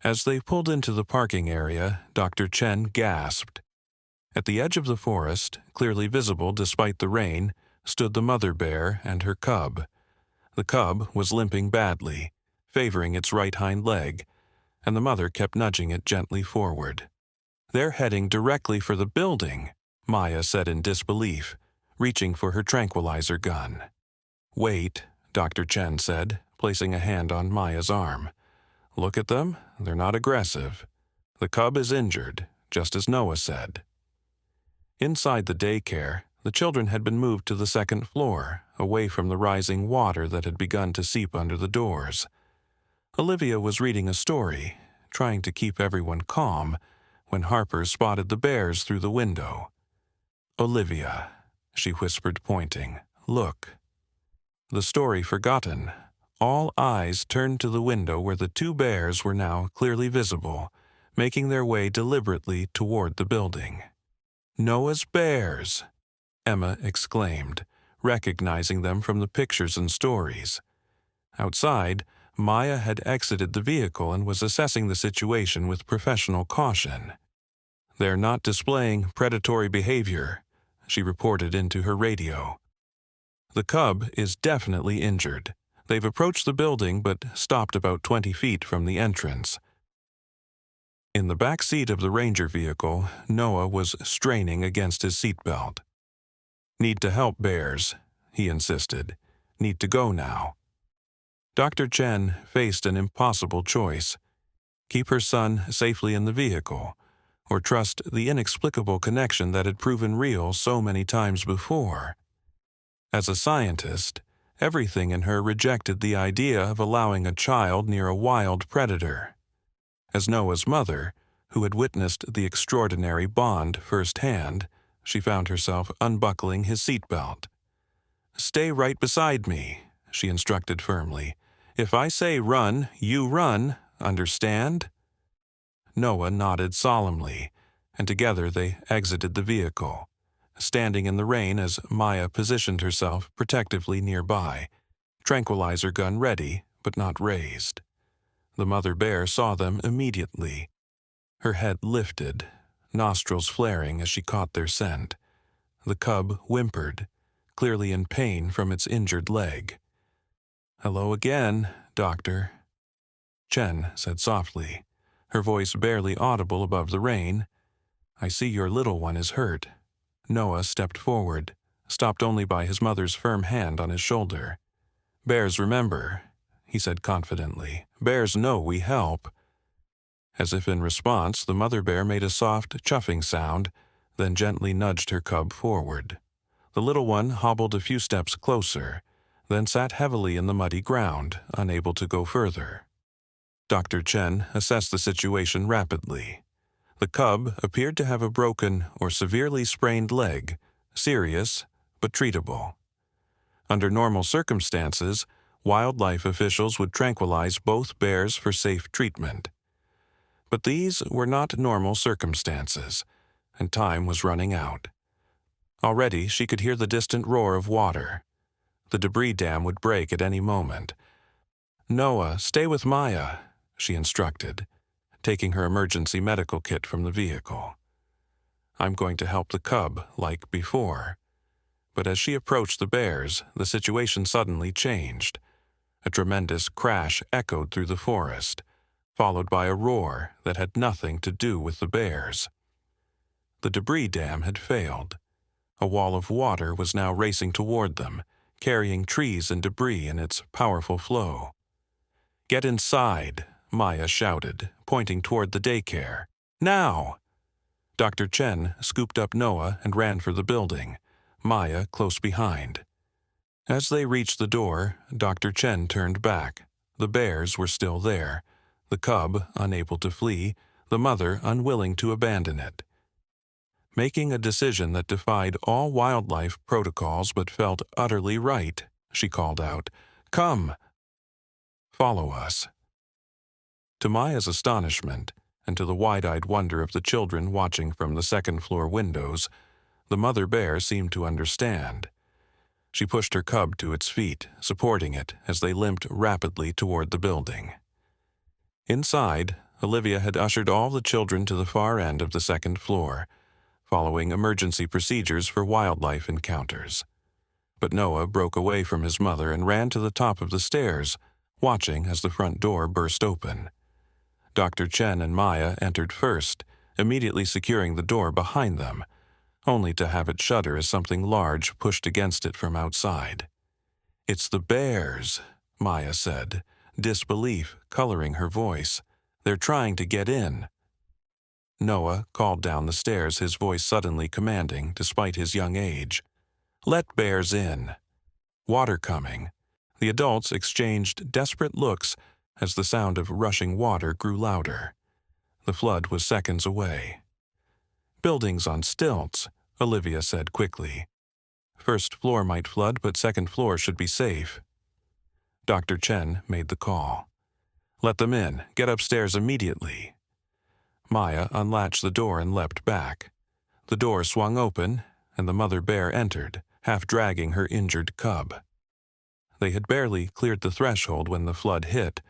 Speaker 1: As they pulled into the parking area, Dr. Chen gasped. At the edge of the forest, clearly visible despite the rain, stood the mother bear and her cub. The cub was limping badly, favoring its right hind leg, and the mother kept nudging it gently forward. "They're heading directly for the building," Maya said in disbelief, reaching for her tranquilizer gun. "Wait," Dr. Chen said, placing a hand on Maya's arm. "Look at them. They're not aggressive. The cub is injured, just as Noah said." Inside the daycare, the children had been moved to the second floor, away from the rising water that had begun to seep under the doors. Olivia was reading a story, trying to keep everyone calm, when Harper spotted the bears through the window. "Olivia," she whispered, pointing, "look." The story forgotten, all eyes turned to the window where the two bears were now clearly visible, making their way deliberately toward the building. "Noah's bears!" Emma exclaimed, recognizing them from the pictures and stories. Outside, Maya had exited the vehicle and was assessing the situation with professional caution. "They're not displaying predatory behavior," she reported into her radio. "The cub is definitely injured. They've approached the building but stopped about 20 feet from the entrance." In the back seat of the ranger vehicle, Noah was straining against his seatbelt. "Need to help bears," he insisted. "Need to go now." Dr. Chen faced an impossible choice: keep her son safely in the vehicle, or trust the inexplicable connection that had proven real so many times before. As a scientist, everything in her rejected the idea of allowing a child near a wild predator. As Noah's mother, who had witnessed the extraordinary bond firsthand, she found herself unbuckling his seatbelt. "Stay right beside me," she instructed firmly. "If I say run, you run, understand?" Noah nodded solemnly, and together they exited the vehicle, standing in the rain as Maya positioned herself protectively nearby, tranquilizer gun ready but not raised. The mother bear saw them immediately. Her head lifted, nostrils flaring as she caught their scent. The cub whimpered, clearly in pain from its injured leg. "Hello again, Doctor," Chen said softly, her voice barely audible above the rain. "I see your little one is hurt." Noah stepped forward, stopped only by his mother's firm hand on his shoulder. "Bears remember," he said confidently. "Bears know we help." As if in response, the mother bear made a soft, chuffing sound, then gently nudged her cub forward. The little one hobbled a few steps closer, then sat heavily in the muddy ground, unable to go further. Dr. Chen assessed the situation rapidly. The cub appeared to have a broken or severely sprained leg, serious but treatable. Under normal circumstances, wildlife officials would tranquilize both bears for safe treatment. But these were not normal circumstances, and time was running out. Already she could hear the distant roar of water. The debris dam would break at any moment. "Noah, stay with Maya," she instructed, taking her emergency medical kit from the vehicle. "I'm going to help the cub like before." But as she approached the bears, the situation suddenly changed. A tremendous crash echoed through the forest. followed by a roar that had nothing to do with the bears. The debris dam had failed. A wall of water was now racing toward them, carrying trees and debris in its powerful flow. "Get inside," Maya shouted, pointing toward the daycare. "Now!" Dr. Chen scooped up Noah and ran for the building, Maya close behind. As they reached the door, Dr. Chen turned back. The bears were still there, the cub unable to flee, the mother unwilling to abandon it. Making a decision that defied all wildlife protocols but felt utterly right, she called out, "Come! Follow us." To Maya's astonishment, and to the wide-eyed wonder of the children watching from the second-floor windows, the mother bear seemed to understand. She pushed her cub to its feet, supporting it as they limped rapidly toward the building. Inside, Olivia had ushered all the children to the far end of the second floor, following emergency procedures for wildlife encounters. But Noah broke away from his mother and ran to the top of the stairs, watching as the front door burst open. Dr. Chen and Maya entered first, immediately securing the door behind them, only to have it shudder as something large pushed against it from outside. "It's the bears," Maya said, disbelief coloring her voice. "They're trying to get in." Noah called down the stairs, his voice suddenly commanding despite his young age. "Let bears in." Water coming. The adults exchanged desperate looks as the sound of rushing water grew louder. The flood was seconds away. "Buildings on stilts," Olivia said quickly. "First floor might flood, but second floor should be safe." Dr. Chen made the call. "Let them in. Get upstairs immediately." Maya unlatched the door and leapt back. The door swung open, and the mother bear entered, half dragging her injured cub. They had barely cleared the threshold when the flood hit,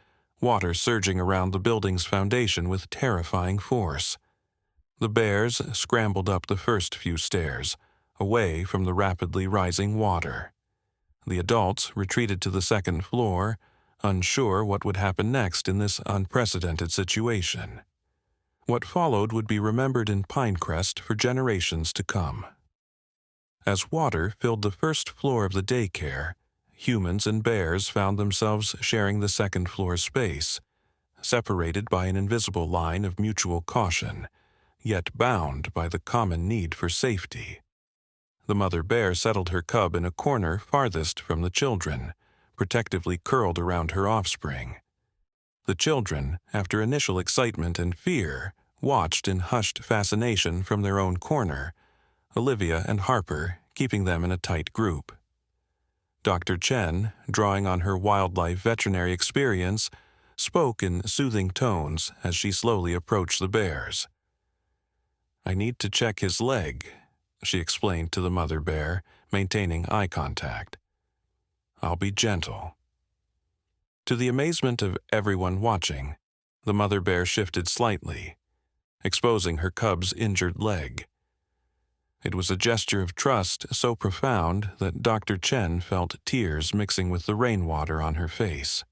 Speaker 1: water surging around the building's foundation with terrifying force. The bears scrambled up the first few stairs, away from the rapidly rising water. The adults retreated to the second floor, unsure what would happen next in this unprecedented situation. What followed would be remembered in Pinecrest for generations to come. As water filled the first floor of the daycare, humans and bears found themselves sharing the second floor space, separated by an invisible line of mutual caution, yet bound by the common need for safety. The mother bear settled her cub in a corner farthest from the children, protectively curled around her offspring. The children, after initial excitement and fear, watched in hushed fascination from their own corner, Olivia and Harper keeping them in a tight group. Dr. Chen, drawing on her wildlife veterinary experience, spoke in soothing tones as she slowly approached the bears. "I need to check his leg," she explained to the mother bear, maintaining eye contact. "I'll be gentle." To the amazement of everyone watching, the mother bear shifted slightly, exposing her cub's injured leg. It was a gesture of trust so profound that Dr. Chen felt tears mixing with the rainwater on her face.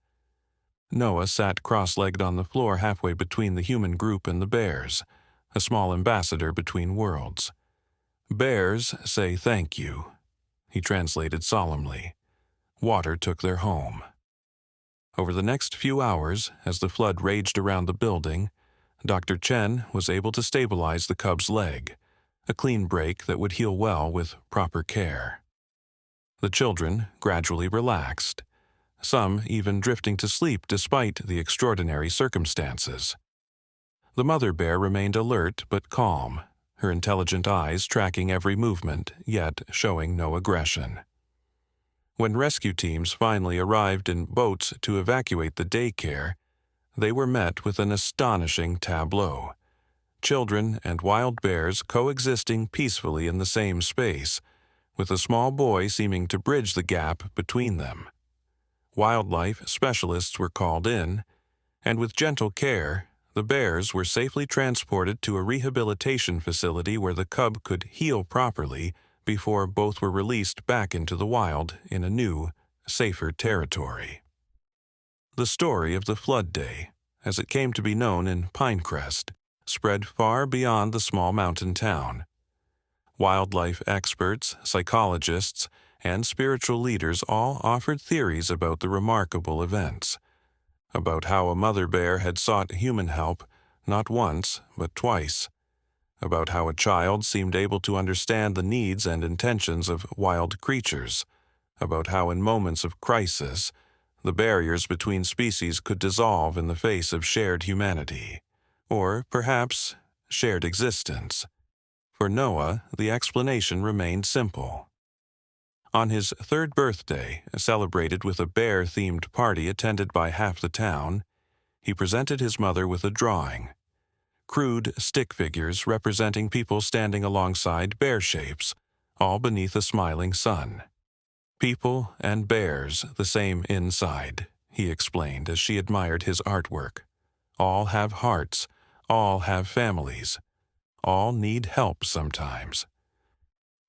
Speaker 1: Noah sat cross-legged on the floor halfway between the human group and the bears, a small ambassador between worlds. "Bears say thank you," he translated solemnly. "Water took their home." Over the next few hours, as the flood raged around the building, Dr. Chen was able to stabilize the cub's leg, a clean break that would heal well with proper care. The children gradually relaxed, some even drifting to sleep despite the extraordinary circumstances. The mother bear remained alert but calm, her intelligent eyes tracking every movement, yet showing no aggression. When rescue teams finally arrived in boats to evacuate the daycare, they were met with an astonishing tableau. Children and wild bears coexisting peacefully in the same space, with a small boy seeming to bridge the gap between them. Wildlife specialists were called in, and with gentle care, the bears were safely transported to a rehabilitation facility where the cub could heal properly before both were released back into the wild in a new, safer territory. The story of the flood day, as it came to be known in Pinecrest, spread far beyond the small mountain town. Wildlife experts, psychologists, and spiritual leaders all offered theories about the remarkable events, about how a mother bear had sought human help not once but twice, about how a child seemed able to understand the needs and intentions of wild creatures, about how in moments of crisis, the barriers between species could dissolve in the face of shared humanity, or perhaps shared existence. For Noah, the explanation remained simple. On his third birthday, celebrated with a bear-themed party attended by half the town, he presented his mother with a drawing. Crude stick figures representing people standing alongside bear shapes, all beneath a smiling sun. People and bears the same inside, he explained as she admired his artwork. All have hearts, all have families, all need help sometimes.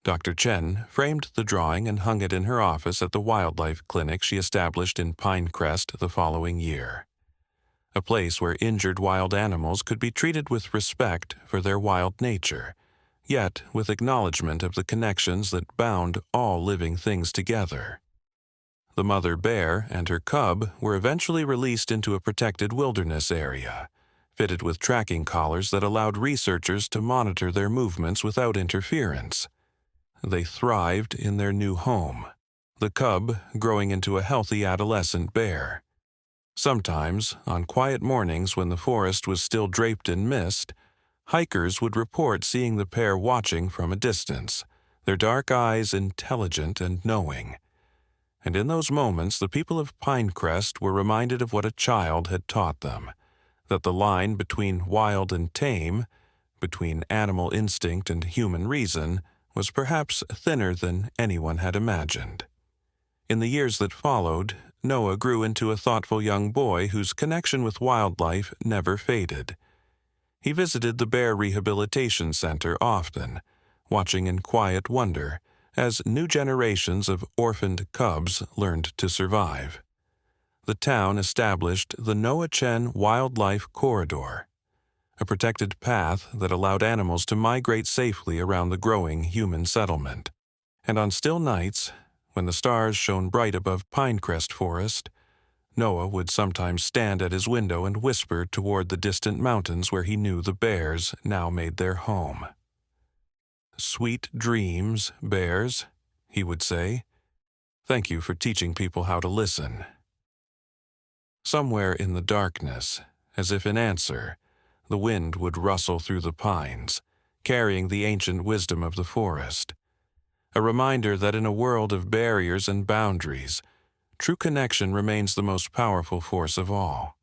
Speaker 1: Dr. Chen framed the drawing and hung it in her office at the wildlife clinic she established in Pinecrest the following year, a place where injured wild animals could be treated with respect for their wild nature, yet with acknowledgement of the connections that bound all living things together. The mother bear and her cub were eventually released into a protected wilderness area, fitted with tracking collars that allowed researchers to monitor their movements without interference. They thrived in their new home, the cub growing into a healthy adolescent bear. Sometimes, on quiet mornings when the forest was still draped in mist, hikers would report seeing the pair watching from a distance, their dark eyes intelligent and knowing. And in those moments, the people of Pinecrest were reminded of what a child had taught them, that the line between wild and tame, between animal instinct and human reason, was perhaps thinner than anyone had imagined. In the years that followed, Noah grew into a thoughtful young boy whose connection with wildlife never faded. He visited the Bear Rehabilitation Center often, watching in quiet wonder as new generations of orphaned cubs learned to survive. The town established the Noah Chen Wildlife Corridor, a protected path that allowed animals to migrate safely around the growing human settlement. And on still nights, when the stars shone bright above Pinecrest Forest, Noah would sometimes stand at his window and whisper toward the distant mountains where he knew the bears now made their home. "Sweet dreams, bears," he would say. "Thank you for teaching people how to listen." Somewhere in the darkness, as if in answer, the wind would rustle through the pines, carrying the ancient wisdom of the forest. A reminder that in a world of barriers and boundaries, true connection remains the most powerful force of all.